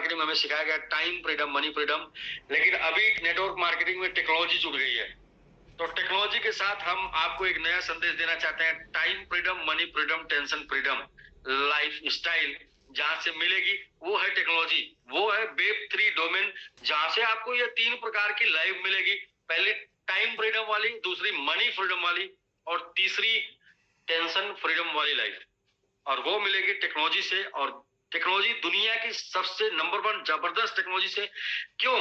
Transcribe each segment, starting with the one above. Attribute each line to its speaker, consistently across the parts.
Speaker 1: Marketing में हमें सिखाया गया टाइम फ्रीडम, मनी फ्रीडम, लेकिन अभी नेटवर्क मार्केटिंग में टेक्नोलॉजी जुड़ गई है। तो टेक्नोलॉजी के साथ हम आपको एक नया संदेश देना चाहते हैं। Time freedom, money freedom, tension freedom, life style जहां से मिलेगी वो है टेक्नोलॉजी, वो है वेब3 डोमेन, जहां से आपको ये 3 प्रकार की लाइफ मिलेगी। पहली टाइम फ्रीडम वाली, दूसरी मनी फ्रीडम वाली, और तीसरी टेंशन फ्रीडम वाली लाइफ। और वो मिलेगी टेक्नोलॉजी से। और टेक्नोलॉजी दुनिया की सबसे नंबर 1 जबरदस्त टेक्नोलॉजी से। क्यों?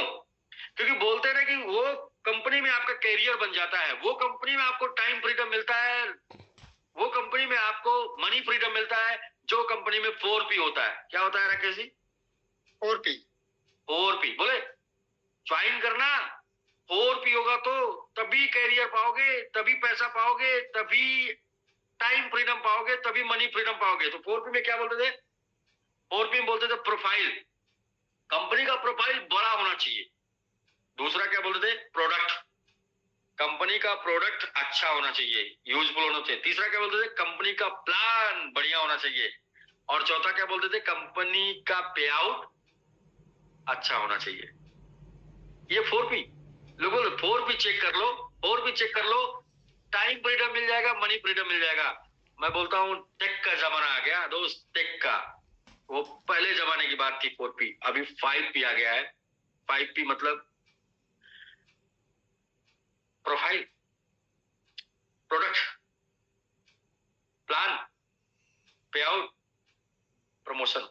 Speaker 1: क्योंकि बोलते हैं ना कि वो कंपनी में आपका कैरियर बन जाता है, वो कंपनी में आपको टाइम फ्रीडम मिलता है, वो कंपनी में आपको मनी फ्रीडम मिलता है, जो कंपनी में 4P होता है। क्या होता है राकेश जी? 4P बोले ज्वाइन करना। 4P होगा तो तभी कैरियर पाओगे, तभी पैसा पाओगे, तभी टाइम फ्रीडम पाओगे, तभी मनी फ्रीडम पाओगे। तो 4P में क्या बोलते थे? 4P में बोलते थे प्रोफाइल, कंपनी का प्रोफाइल बड़ा होना चाहिए। दूसरा क्या बोलते थे? प्रोडक्ट, कंपनी का प्रोडक्ट अच्छा होना चाहिए, यूजफुल होना चाहिए। तीसरा क्या बोलते थे? कंपनी का प्लान बढ़िया होना चाहिए। और चौथा क्या बोलते थे? कंपनी का पे आउट अच्छा होना चाहिए। ये 4P। लोगों 4P चेक कर लो, 4P चेक कर लो, टाइम फ्रीडम मिल जाएगा, मनी फ्रीडम मिल जाएगा। मैं बोलता हूं टेक का जमाना आ गया दोस्त, टेक का। वो पहले जमाने की बात थी 4P, अभी 5P आ गया है। 5P मतलब प्रोफाइल, प्रोडक्ट, प्लान, पे आउट, प्रमोशन।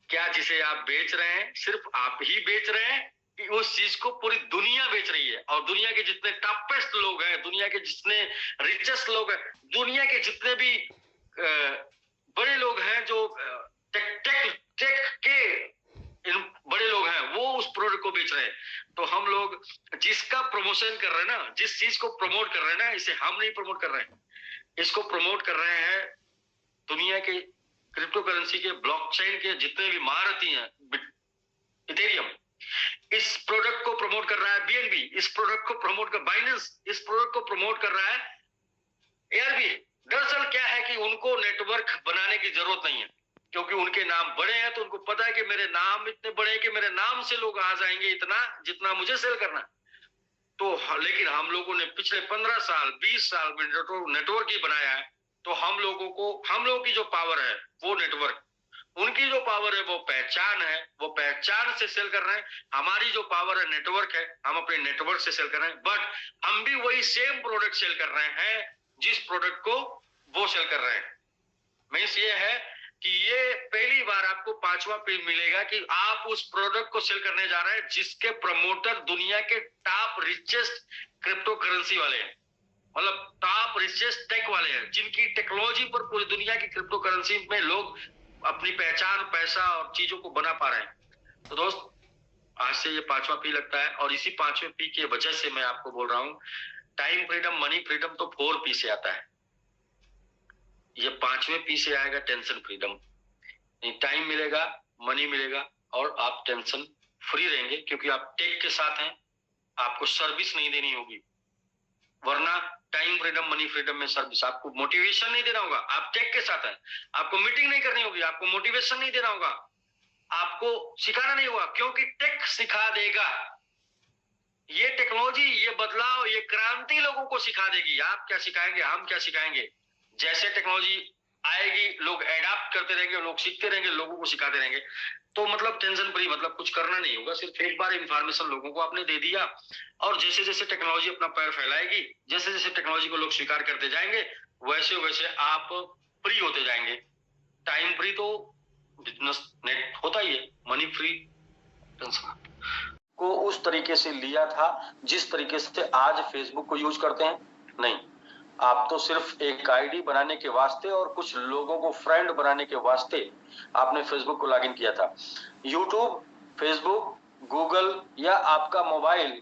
Speaker 1: क्या जिसे आप बेच रहे हैं सिर्फ आप ही बेच रहे हैं, कि उस चीज को पूरी दुनिया बेच रही है? और दुनिया के जितने टॉपेस्ट लोग हैं, दुनिया के जितने रिचेस्ट लोग हैं, दुनिया के जितने भी बड़े लोग हैं, जो टेक के बड़े लोग हैं, वो उस प्रोडक्ट को बेच रहे हैं। तो हम लोग जिसका प्रमोशन कर रहे हैं ना, जिस चीज को प्रमोट कर रहे हैं ना, इसे हम नहीं प्रमोट कर रहे हैं, इसको प्रमोट कर रहे हैं दुनिया के क्रिप्टो करेंसी के, ब्लॉकचेन के जितने भी महारथी हैं। इथेरियम इस प्रोडक्ट को प्रमोट कर रहा है, BNB इस प्रोडक्ट को प्रमोट कर, बाइनेंस इस प्रोडक्ट को प्रमोट कर रहा है, ARB। दरअसल क्या है कि उनको नेटवर्क बनाने की जरूरत नहीं है, क्योंकि उनके नाम बड़े हैं। तो उनको पता है कि मेरे नाम इतने बड़े हैं कि मेरे नाम से लोग आ जाएंगे इतना, जितना मुझे सेल करना। तो लेकिन हम लोगों ने पिछले 15 साल 20 साल में नेटवर्क ही बनाया है। तो हम लोगों की जो पावर है वो नेटवर्क, उनकी जो पावर है वो पहचान है, वो पहचान से सेल कर रहे हैं। हमारी जो पावर है नेटवर्क है, हम अपने नेटवर्क से सेल कर रहे हैं। बट हम भी वही सेम प्रोडक्ट सेल कर रहे हैं जिस प्रोडक्ट को वो सेल कर रहे हैं। मीन्स ये है कि ये पहली बार आपको 5वां P मिलेगा कि आप उस प्रोडक्ट को सेल करने जा रहे हैं जिसके प्रमोटर दुनिया के टॉप रिचेस्ट क्रिप्टो करेंसी वाले हैं, मतलब टॉप रिचेस्ट टेक वाले हैं, जिनकी टेक्नोलॉजी पर पूरी दुनिया की क्रिप्टो करेंसी में लोग अपनी पहचान, पैसा और चीजों को बना पा रहे हैं। तो दोस्त, आज से ये 5वां P लगता है, और इसी 5वें P की वजह से मैं आपको बोल रहा हूं टाइम फ्रीडम, मनी फ्रीडम तो 4P से आता है, ये 5वें P से आएगा टेंशन फ्रीडम। टाइम मिलेगा, मनी मिलेगा, और आप टेंशन फ्री रहेंगे, क्योंकि आप टेक के साथ हैं, आपको सर्विस नहीं देनी होगी। वरना टाइम फ्रीडम, मनी फ्रीडम में सर्विस, आपको मोटिवेशन नहीं देना होगा। आप टेक के साथ हैं, आपको मीटिंग नहीं करनी होगी, आपको मोटिवेशन नहीं देना होगा, आपको सिखाना नहीं होगा, क्योंकि टेक सिखा देगा। ये टेक्नोलॉजी, ये बदलाव, ये क्रांति लोगों को सिखा देगी। आप क्या सिखाएंगे, हम क्या सिखाएंगे? जैसे टेक्नोलॉजी आएगी, लोग एडाप्ट करते रहेंगे, लोग सीखते रहेंगे, लोगों को सिखाते रहेंगे। तो मतलब टेंशन फ्री, मतलब कुछ करना नहीं होगा, सिर्फ एक बार इंफॉर्मेशन लोगों को आपने दे दिया, और जैसे जैसे टेक्नोलॉजी अपना पैर फैलाएगी, जैसे जैसे टेक्नोलॉजी को लोग स्वीकार करते जाएंगे, वैसे वैसे आप फ्री होते जाएंगे। टाइम फ्री तो बिजनेस नेट होता ही है, मनी फ्री टेंशन को उस तरीके से लिया था जिस तरीके से आज फेसबुक को यूज करते हैं, नहीं। आप तो सिर्फ एक आईडी बनाने के वास्ते और कुछ लोगों को फ्रेंड बनाने के वास्ते आपने फेसबुक को लॉगिन किया था। यूट्यूब, फेसबुक, गूगल, या आपका मोबाइल,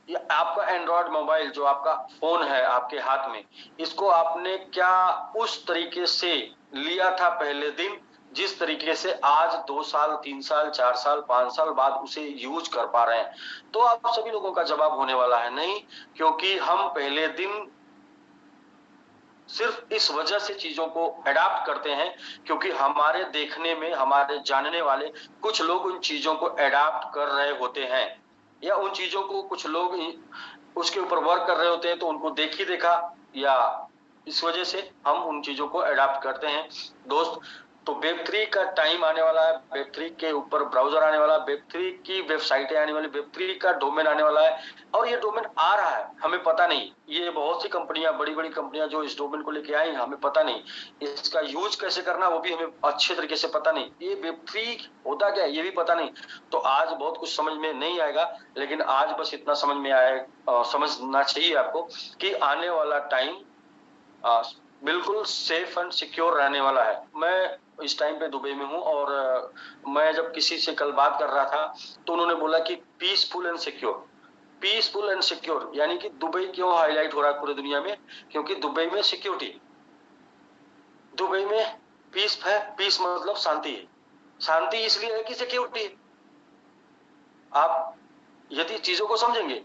Speaker 1: या आपका एंड्रॉयड मोबाइल जो आपका फोन है आपके हाथ में, इसको आपने क्या उस तरीके से लिया था पहले दिन, जिस तरीके से आज 2 साल 3 साल 4 साल 5 साल बाद उसे यूज कर पा रहे हैं? तो आप सभी लोगों का जवाब होने वाला है नहीं, क्योंकि हम पहले दिन
Speaker 2: सिर्फ इस वजह से चीजों को एडाप्ट करते हैं क्योंकि हमारे देखने में हमारे जानने वाले कुछ लोग उन चीजों को एडाप्ट कर रहे होते हैं, या उन चीजों को कुछ लोग उसके ऊपर वर्क कर रहे होते हैं, तो उनको देखी देखा या इस वजह से हम उन चीजों को एडाप्ट करते हैं। दोस्त, तो वेब3 का टाइम आने वाला है, वेब3 के ऊपर ब्राउजर आने वाला है, वेब3 की वेबसाइटें आने वाली, वेब3 का डोमेन आने वाला है, और ये डोमेन आ रहा है, हमें पता नहीं। ये बहुत सी कंपनियां, बड़ी बड़ी कंपनियां जो इस डोमेन को लेके आई, हमें पता नहीं इसका यूज कैसे करना, वो भी हमें अच्छे तरीके से पता नहीं। ये वेब3 होता क्या है ये भी पता नहीं। तो आज बहुत कुछ समझ में नहीं आएगा, लेकिन आज बस इतना समझ में आए, समझना चाहिए आपको कि आने वाला टाइम बिल्कुल सेफ एंड सिक्योर रहने वाला है। मैं इस टाइम पे दुबई में हूँ, और मैं जब किसी से कल बात कर रहा था तो उन्होंने बोला कि peaceful and secure. Peaceful and secure यानी कि दुबई क्यों हाईलाइट हो रहा है पूरी दुनिया में? क्योंकि दुबई में सिक्योरिटी, दुबई में पीस है। पीस मतलब शांति है। शांति इसलिए है कि सिक्योरिटी है। आप यदि चीजों को समझेंगे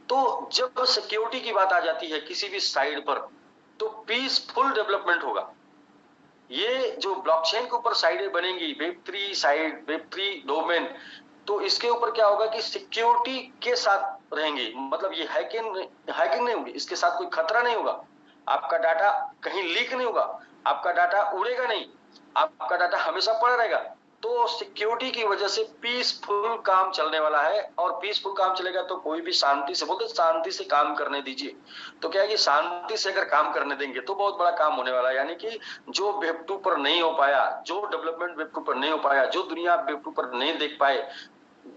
Speaker 2: तो जब सिक्योरिटी की बात आ जाती है किसी भी साइड पर, तो पीसफुल डेवलपमेंट होगा। ये जो ब्लॉकचेन के ऊपर साइडें बनेंगी, वेब3 साइड, वेब3 डोमेन, तो इसके ऊपर क्या होगा कि सिक्योरिटी के साथ रहेंगी। मतलब ये हैकिंग नहीं होगी, इसके साथ कोई खतरा नहीं होगा, आपका डाटा कहीं लीक नहीं होगा, आपका डाटा उड़ेगा नहीं, आपका डाटा हमेशा पड़ा रहेगा। तो सिक्योरिटी की वजह से पीसफुल काम चलने वाला है, और पीसफुल काम चलेगा तो कोई भी शांति से, बोलते शांति से काम करने दीजिए। तो क्या है कि शांति से अगर काम करने देंगे तो बहुत बड़ा काम होने वाला है। यानी कि जो वेब2 पर नहीं हो पाया, जो डेवलपमेंट वेब2 पर नहीं हो पाया, जो दुनिया आप वेब2 पर नहीं देख पाए,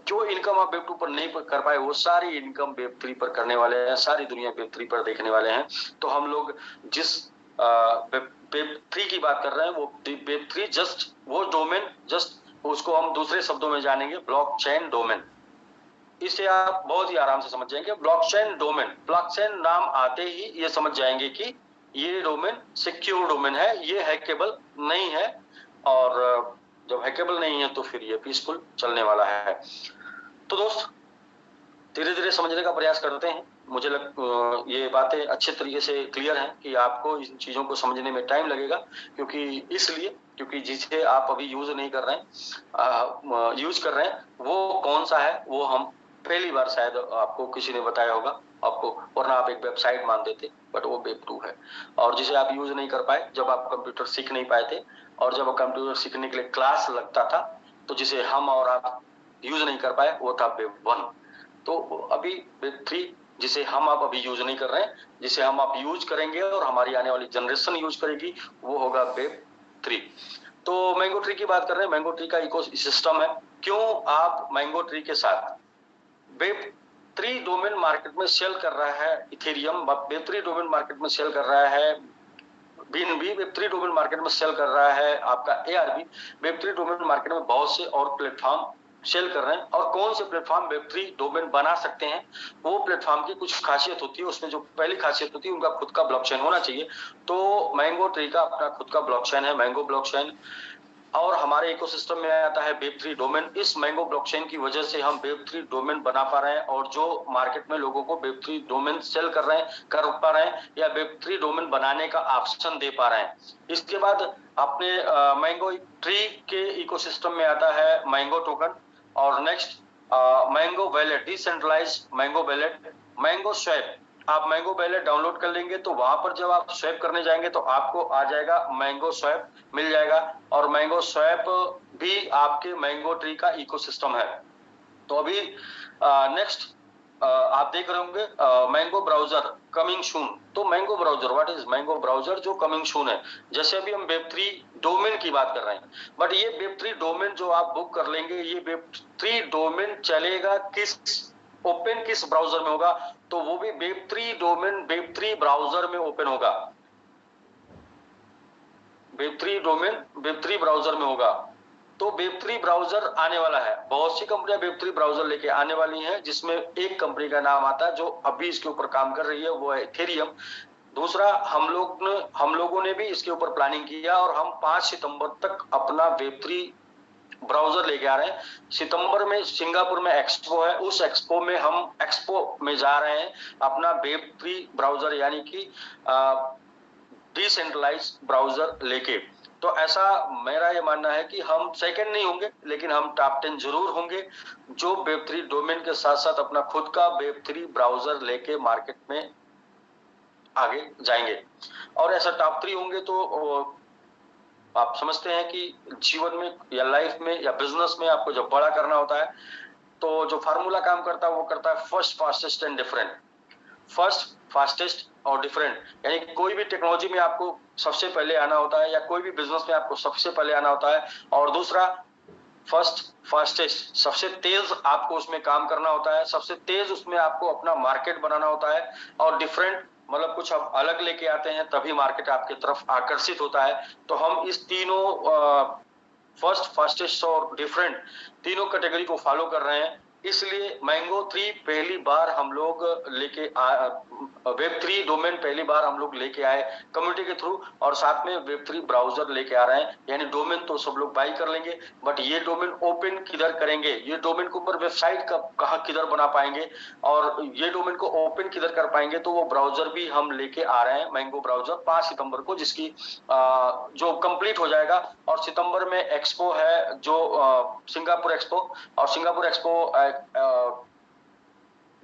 Speaker 2: जो इनकम आप वेब2 पर नहीं कर पाए, वो सारी इनकम वेब3 पर करने वाले हैं, सारी दुनिया वेब3 पर देखने वाले हैं। तो हम लोग जिस वेब3 की बात कर रहे हैं, वो वेब3 जस्ट वो डोमेन, जस्ट उसको हम दूसरे शब्दों में जानेंगे ब्लॉकचेन डोमेन। इसे आप बहुत ही आराम से समझ जाएंगे। ब्लॉकचेन डोमेन, ब्लॉकचेन नाम आते ही ये समझ जाएंगे कि ये डोमेन सिक्योर डोमेन है, ये हैकेबल नहीं है, और जब हैकेबल नहीं है तो फिर ये पीसफुल चलने वाला है। तो दोस्त, धीरे धीरे समझने का प्रयास करते हैं। मुझे ये बातें अच्छे तरीके से क्लियर हैं कि आपको इन चीजों को समझने में टाइम लगेगा, क्योंकि जिसे आप अभी यूज नहीं कर रहे हैं, यूज कर रहे हैं, वो कौन सा है वो हम पहली बार शायद आपको किसी ने बताया होगा आपको, वरना आप एक वेबसाइट मानते थे, बट वो वेब2 है। और जिसे आप यूज नहीं कर पाए जब आप कंप्यूटर सीख नहीं पाए थे, और जब कंप्यूटर सीखने के लिए क्लास लगता था, तो जिसे हम और आप यूज नहीं कर पाए, वो था वेब1। तो अभी वेब3 जिसे हम आप अभी यूज नहीं कर रहे हैं, जिसे हम आप यूज करेंगे और हमारी आने वाली जनरेशन यूज करेगी, वो होगा वेब3। तो मैंगो ट्री की बात कर रहे हैं। मैंगो ट्री का इकोसिस्टम है। क्यों आप मैंगो ट्री के साथ वेब3 डोमेन मार्केट में सेल कर रहा है, इथेरियम वेब3 डोमेन मार्केट में सेल कर रहा है, बीएनबी वेब3 डोमेन मार्केट में सेल कर रहा है, आपका एआरबी वेब3 डोमेन मार्केट में बहुत से और प्लेटफॉर्म सेल कर रहे हैं। और कौन से प्लेटफॉर्म वेब3 डोमेन बना सकते हैं, वो प्लेटफॉर्म की कुछ खासियत होती है। उसमें जो पहली खासियत होती है, उनका खुद का ब्लॉकचेन होना चाहिए। तो मैंगो ट्री का अपना खुद का ब्लॉकचेन है, मैंगो ब्लॉकचेन, और हमारे इकोसिस्टम में आता है वेब3 डोमेन। इस मैंगो ब्लॉकचेन की वजह से हम वेब3 डोमेन बना पा रहे हैं, और जो मार्केट में लोगों को वेब3 डोमेन सेल कर पा रहे हैं, या वेब3 डोमेन बनाने का ऑप्शन दे पा रहे हैं। इसके बाद अपने मैंगो ट्री के इकोसिस्टम में आता है मैंगो टोकन, और next mango wallet, decentralize mango wallet, mango swap. आप मैंगो वैलेट डाउनलोड कर लेंगे तो वहां पर जब आप स्वैप करने जाएंगे तो आपको आ जाएगा मैंगो स्वैप मिल जाएगा, और मैंगो स्वैप भी आपके मैंगो ट्री का इकोसिस्टम है। तो अभी नेक्स्ट आप देख रहे होंगे मैंगो ब्राउजर कमिंग सून। तो mango browser, what is mango browser जो कमिंग सून है? जैसे अभी हम वेब3 डोमेन की बात कर रहे हैं, बट ये वेब3 डोमेन जो आप बुक कर लेंगे, ये वेब3 डोमेन चलेगा ओपन किस ब्राउजर में होगा? तो वो भी वेब3 डोमेन वेब3 ब्राउजर में ओपन होगा। वेब3 डोमेन वेब3 ब्राउजर में होगा। तो वेब3 ब्राउजर आने वाला है। बहुत सी कंपनियां वेब3 ब्राउजर लेके आने वाली हैं, जिसमें एक कंपनी का नाम आता है जो अभी इसके ऊपर काम कर रही है, वो है इथेरियम। दूसरा, हम लोगों ने भी इसके ऊपर प्लानिंग किया, और हम 5 सितंबर तक अपना वेब3 ब्राउजर लेके आ रहे हैं। सितंबर में सिंगापुर में एक्सपो है, उस एक्सपो में जा रहे हैं अपना वेब3 ब्राउजर यानी कि डिसेंट्रलाइज ब्राउजर लेके। तो ऐसा मेरा ये मानना है कि हम सेकंड नहीं होंगे, लेकिन हम टॉप 10 जरूर होंगे जो वेब3 डोमेन के साथ साथ अपना खुद का वेब3 ब्राउजर लेके मार्केट में आगे जाएंगे। और ऐसा टॉप 3 होंगे तो आप समझते हैं कि जीवन में या लाइफ में या बिजनेस में आपको जब बड़ा करना होता है तो जो फार्मूला काम करता है वो करता है first, fastest and different. First, fastest और डिफरेंट, यानी कोई भी टेक्नोलॉजी में आपको सबसे पहले आना होता है या कोई भी बिजनेस में आपको सबसे पहले आना होता है। और दूसरा फर्स्ट, फास्टेस्ट, सबसे तेज आपको उसमें काम करना होता है, सबसे तेज उसमें आपको अपना मार्केट बनाना होता है। और डिफरेंट मतलब कुछ आप अलग लेके आते हैं तभी मार्केट आपकी तरफ आकर्षित होता है। तो हम इस तीनों फर्स्ट, फास्टेस्ट और डिफरेंट तीनों कैटेगरी को फॉलो कर रहे हैं। इसलिए मैंगो 3 पहली बार हम लोग लेके वेब3 डोमेन पहली बार हम लोग लेके आए कम्युनिटी के थ्रू, और साथ में वेब3 ब्राउजर लेके आ रहे हैं। यानी डोमेन तो सब लोग बाई कर लेंगे, बट ये डोमेन ओपन किधर करेंगे, ये डोमेन के ऊपर वेबसाइट कहाँ किधर बना पाएंगे और ये डोमेन को ओपन किधर कर पाएंगे, तो वो ब्राउजर भी हम लेके आ रहे हैं, मैंगो ब्राउजर 5 सितंबर को, जिसकी जो कंप्लीट हो जाएगा। और सितंबर में एक्सपो है जो सिंगापुर एक्सपो, और सिंगापुर एक्सपो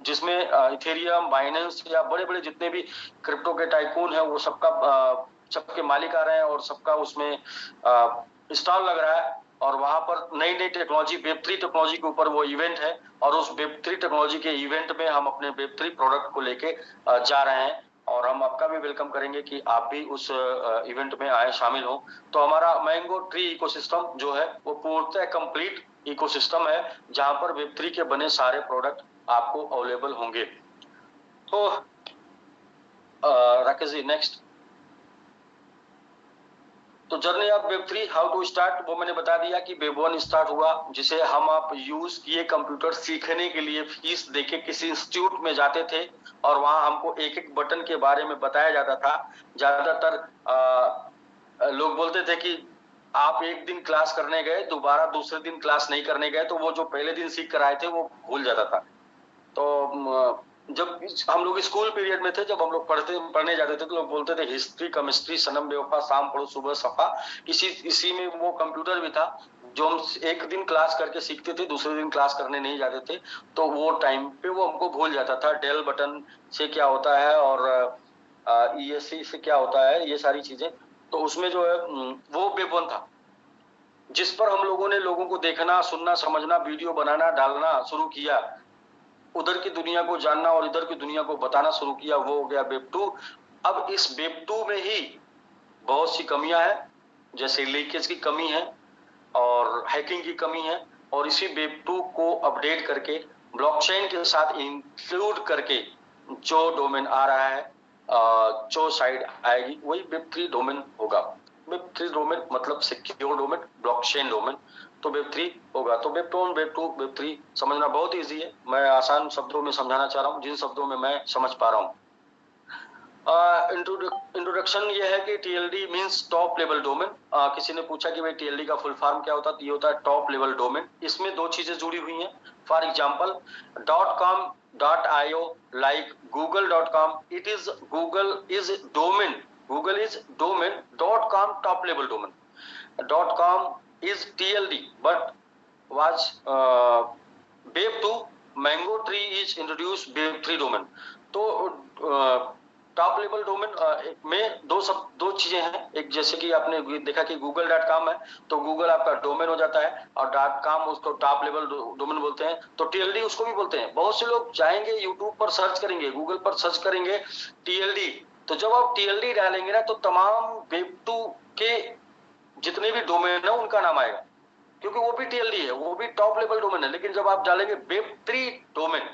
Speaker 2: जिसमें इथेरियम, बाइनेंस या बड़े बड़े जितने भी क्रिप्टो के टाइकून है वो सबके मालिक आ रहे हैं और सबका उसमें स्टॉल लग रहा है। और वहां पर नई नई टेक्नोलॉजी, वेब3 टेक्नोलॉजी के ऊपर वो इवेंट है, और उस वेब3 टेक्नोलॉजी के इवेंट में हम अपने वेब3 प्रोडक्ट को लेके जा रहे हैं। और हम आपका भी वेलकम करेंगे कि आप भी उस इवेंट में आए, शामिल हो। तो हमारा मैंगो ट्री इकोसिस्टम जो है वो पूर्णतः कंप्लीट इकोसिस्टम है, जहां पर वेब3 के बने सारे प्रोडक्ट आपको अवेलेबल होंगे। तो राकेश जी नेक्स्ट। तो जर्नी ऑफ वेब3 हाउ टू स्टार्ट वो मैंने बता दिया कि वेब1 स्टार्ट हुआ, जिसे हम आप यूज किए कंप्यूटर सीखने के लिए फीस देके किसी इंस्टीट्यूट में जाते थे और वहां हमको एक एक बटन के बारे में बताया जाता था। ज्यादातर लोग बोलते थे कि आप एक दिन क्लास करने गए, दोबारा दूसरे दिन क्लास नहीं करने गए, तो वो जो पहले दिन सीख कर आए थे वो भूल जाता था। तो जब हम लोग स्कूल पीरियड में थे, जब हम लोग पढ़ने जाते थे तो लोग बोलते थे हिस्ट्री, केमिस्ट्री, सनम बेवफा, शाम पढ़ो सुबह सफा। इसी में वो कंप्यूटर भी था जो हम एक दिन क्लास करके सीखते थे, दूसरे दिन क्लास करने नहीं जाते थे। तो वो टाइम पे वो हमको भूल जाता था डेल बटन से क्या होता है और ESC से क्या होता है, ये सारी चीजें। तो उसमें जो है वो वेब1 था, जिस पर हम लोगों ने लोगों को देखना, सुनना, समझना, वीडियो बनाना, डालना शुरू किया, उधर की दुनिया को जानना और इधर की दुनिया को बताना शुरू किया, वो हो गया वेब2। अब इस वेब2 में ही बहुत सी कमियां हैं, जैसे लीकेज की कमी है और हैकिंग की कमी है, और इसी वेब2 को अपडेट करके ब्लॉकचेन के साथ इंक्लूड करके जो डोमेन आ रहा है, जो साइड आएगी वही वेब3 डोमेन होगा। वेब3 डोमेन मतलब सिक्योर डोमेन, ब्लॉकचेन डोमेन, तो वेब3 होगा। तो वेब1, वेब2, वेब3 समझना बहुत इजी है, मैं आसान शब्दों में समझाना चाह रहा हूँ, जिन शब्दों में मैं समझ पा रहा हूँ। इंट्रोडक्शन ये है कि TLD means top level domain. किसी ने पूछा कि भाई TLD का फुल फॉर्म क्या होता है, तो ये होता है टॉप लेवल डोमेन। इसमें दो चीजें जुड़ी हुई हैं। For example .com, .io, like google.com, it is google is domain. .com top level domain. .com is TLD, but was Web2 Mango Tree is introduced Web3 domain. तो टॉप लेवल डोमेन में दो चीजें हैं। एक जैसे कि आपने देखा कि google.com है, तो गूगल आपका डोमेन हो जाता है, और .com उसको टॉप लेवल डोमेन बोलते हैं। तो TLD उसको भी बोलते हैं। बहुत से लोग जाएंगे यूट्यूब पर सर्च करेंगे, गूगल पर सर्च करेंगे TLD, तो जब आप TLD डालेंगे ना तो तमाम वेब2 के जितने भी डोमेन है उनका नाम आएगा, क्योंकि वो भी TLD है, वो भी टॉप लेवल डोमेन है। लेकिन जब आप डालेंगे वेब3 डोमेन,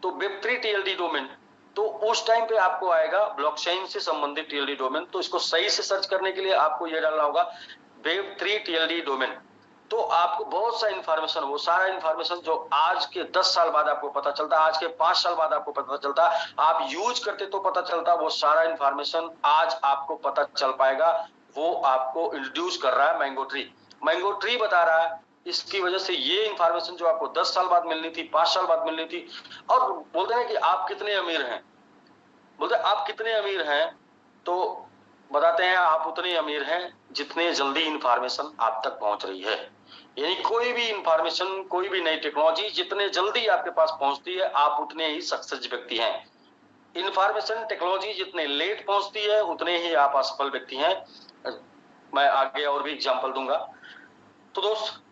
Speaker 2: तो वेब3 TLD डोमेन, तो उस टाइम पे आपको आएगा ब्लॉकचेन से संबंधित TLD डोमेन। तो इसको सही से सर्च करने के लिए आपको यह डालना होगा वेब3 TLD डोमेन। तो आपको बहुत सा इंफॉर्मेशन, वो सारा इंफॉर्मेशन जो आज के 10 साल बाद आपको पता चलता, आज के 5 साल बाद आपको पता चलता, आप यूज करते तो पता चलता, वो सारा इंफॉर्मेशन आज आपको पता चल पाएगा। वो आपको इंट्रोड्यूस कर रहा है मैंगो ट्री। मैंगो ट्री बता रहा है, इसकी वजह से ये इंफॉर्मेशन जो आपको 10 साल बाद मिलनी थी, 5 साल बाद मिलनी थी। और बोलते हैं कि आप कितने अमीर हैं, बोलते हैं आप कितने अमीर हैं, तो बताते हैं आप उतने अमीर हैं जितने जल्दी इंफॉर्मेशन आप तक पहुंच रही है। यानी कोई भी इंफॉर्मेशन, कोई भी नई टेक्नोलॉजी जितने जल्दी आपके पास पहुंचती है, आप उतने ही सक्सेस व्यक्ति हैं। इंफॉर्मेशन टेक्नोलॉजी जितने लेट पहुंचती है, उतने ही आप असफल व्यक्ति हैं। मैं आगे और भी एग्जांपल दूंगा। तो दोस्त,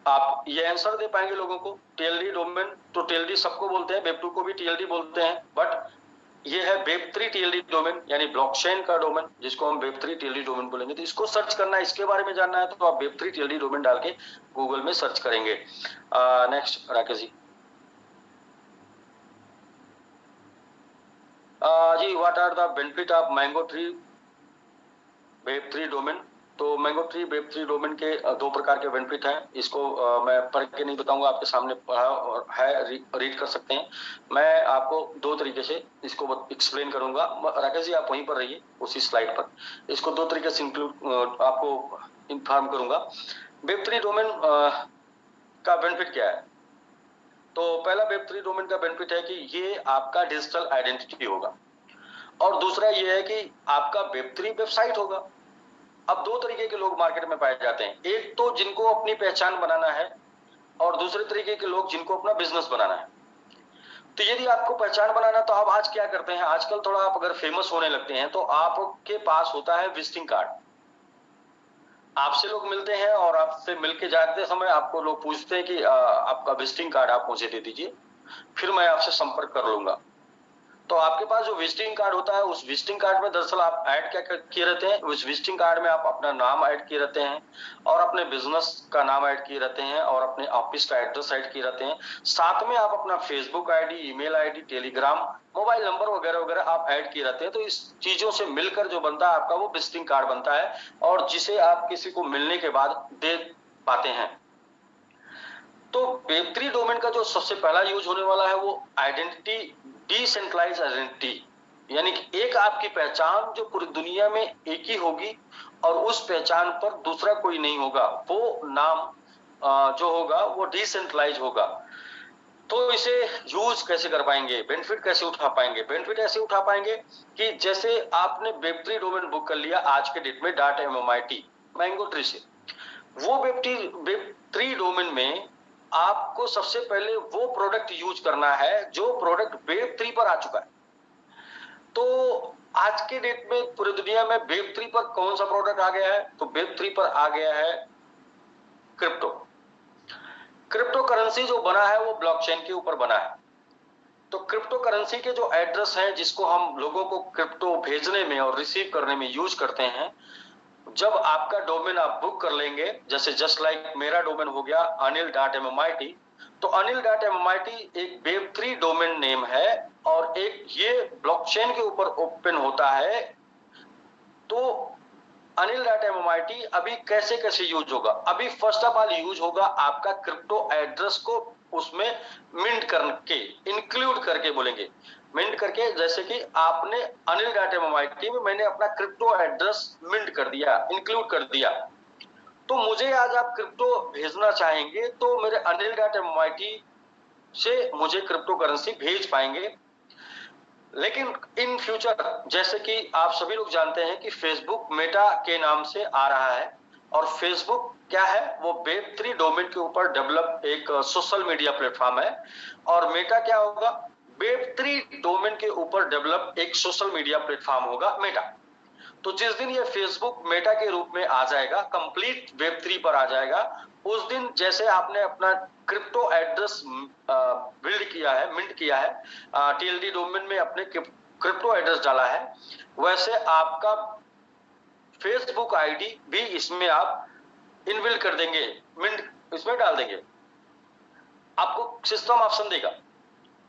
Speaker 2: आप ये आंसर दे पाएंगे लोगों को? टीएलडी डोमेन, तो टीएलडी सबको बोलते हैं, वेब 2 को भी टीएलडी बोलते हैं, बट ये है वेब 3 टीएलडी डोमेन, यानी ब्लॉकचेन का डोमेन, जिसको हम वेब 3 टीएलडी डोमेन बोलेंगे। तो इसको सर्च करना है, इसके बारे में जानना है, तो आप वेब 3 टीएलडी डोमेन डाल के गूगल में सर्च करेंगे। नेक्स्ट राकेश जी। जी, what are the benefit of mango tree web 3 domain? तो मैंगो ट्री वेब 3 डोमेन के दो प्रकार के बेनिफिट हैं। इसको मैं पढ़ के नहीं बताऊंगा, आपके सामने पढ़ा और है, रीड कर सकते हैं। मैं आपको दो तरीके से इसको एक्सप्लेन करूंगा। राकेश जी आप वहीं पर रहिए, उसी स्लाइड पर। इसको दो तरीके से आपको इन्फॉर्म करूंगा। वेब 3 डोमेन का बेनिफिट क्या है? तो पहला वेब 3 डोमेन का बेनिफिट है कि ये आपका डिजिटल आइडेंटिटी होगा, और दूसरा ये है कि आपका वेब 3 वेबसाइट होगा। अब दो तरीके के लोग मार्केट में पाए जाते हैं, एक तो जिनको अपनी पहचान बनाना है, और दूसरे तरीके के लोग जिनको अपना बिजनेस बनाना है। तो यदि आपको पहचान बनाना, तो आप आज क्या करते हैं, आजकल थोड़ा आप अगर फेमस होने लगते हैं तो आपके पास होता है विजिटिंग कार्ड। आपसे लोग मिलते हैं और आपसे मिलके जाते समय आपको लोग पूछते हैं कि आपका विजिटिंग कार्ड आप मुझे दे दीजिए, फिर मैं आपसे संपर्क कर लूंगा। तो आपके पास जो विजिटिंग कार्ड होता है, उस विजिटिंग कार्ड में दरअसल आप ऐड क्या किए रहते हैं, उस विजिटिंग कार्ड में आप अपना नाम ऐड किए रहते हैं, और अपने बिजनेस का नाम ऐड किए रहते हैं, और अपने ऑफिस का एड्रेस ऐड किए रहते हैं। साथ में आप अपना Facebook ID, email ID, Telegram, mobile number वगैरह वगैरह आप ऐड किए रहते हैं। तो इस चीजों से मिलकर जो बनता है आपका, वो विजिटिंग कार्ड बनता है, और जिसे आप किसी को मिलने के बाद दे पाते हैं। तो वेब 3 डोमेन का जो सबसे पहला यूज होने वाला है, वो आइडेंटिटी, डिसेंट्रलाइज आइडेंटिटी, यानी कि एक आपकी पहचान जो पूरी दुनिया में एक ही होगी, और उस पहचान पर दूसरा कोई नहीं होगा। वो नाम जो होगा वो डिसेंट्रलाइज होगा। तो इसे यूज कैसे कर पाएंगे, बेनिफिट कैसे उठा पाएंगे? बेनिफिट ऐसे उठा पाएंगे कि जैसे आपने वेब 3 डोमेन बुक कर लिया आज के डेट में .MIT मैंगो ट्री से, वो वेब 3 डोमेन में आपको सबसे पहले वो प्रोडक्ट यूज करना है जो प्रोडक्ट वेब 3 पर आ चुका है। तो आज के डेट में पूरी दुनिया में वेब 3 पर कौन सा प्रोडक्ट आ गया है? तो वेब 3 पर आ गया है क्रिप्टो। क्रिप्टो करेंसी जो बना है वो ब्लॉकचेन के ऊपर बना है। तो क्रिप्टो करेंसी के जो एड्रेस हैं, जिसको हम लोगों को क्रिप्टो भेजने में और रिसीव करने में यूज करते हैं, जब आपका डोमेन आप बुक कर लेंगे, जैसे जस्ट लाइक मेरा डोमेन हो गया anil.MIT, तो anil.MIT एक वेब 3 डोमेन नेम है, और एक ये ब्लॉकचेन के ऊपर ओपन होता है। तो anil.MIT अभी कैसे कैसे यूज होगा? अभी फर्स्ट ऑफ ऑल यूज होगा आपका क्रिप्टो एड्रेस को उसमें मिंट करके, इंक्लूड करके बोलेंगे, मिंट करके, जैसे कि आपने anil.MIT में मैंने अपना क्रिप्टो एड्रेस मिंट कर दिया, इंक्लूड कर दिया। तो मुझे आज आप क्रिप्टो भेजना चाहेंगे तो मेरे anil.MIT से मुझे क्रिप्टो करेंसी भेज पाएंगे। लेकिन इन फ्यूचर, जैसे कि आप सभी लोग जानते हैं कि फेसबुक मेटा के नाम से आ रहा है, और फेसबुक क्या है, वो वेब 3 डोमेन के ऊपर डेवलप एक सोशल मीडिया प्लेटफॉर्म है, और मेटा क्या होगा, वेब 3 डोमेन के ऊपर डेवलप एक सोशल मीडिया प्लेटफॉर्म होगा मेटा। तो जिस दिन ये फेसबुक मेटा के रूप में आ जाएगा, कंप्लीट वेब 3 पर आ जाएगा, उस दिन जैसे आपने अपना क्रिप्टो एड्रेस बिल्ड किया है, मिंट किया है, टीएलडी डोमेन में अपने क्रिप्टो एड्रेस डाला है, वैसे आपका फेसबुक आईडी भी इसमें आप इनबिल्ड कर देंगे, मिंट इसमें डाल देंगे, आपको सिस्टम ऑप्शन देगा।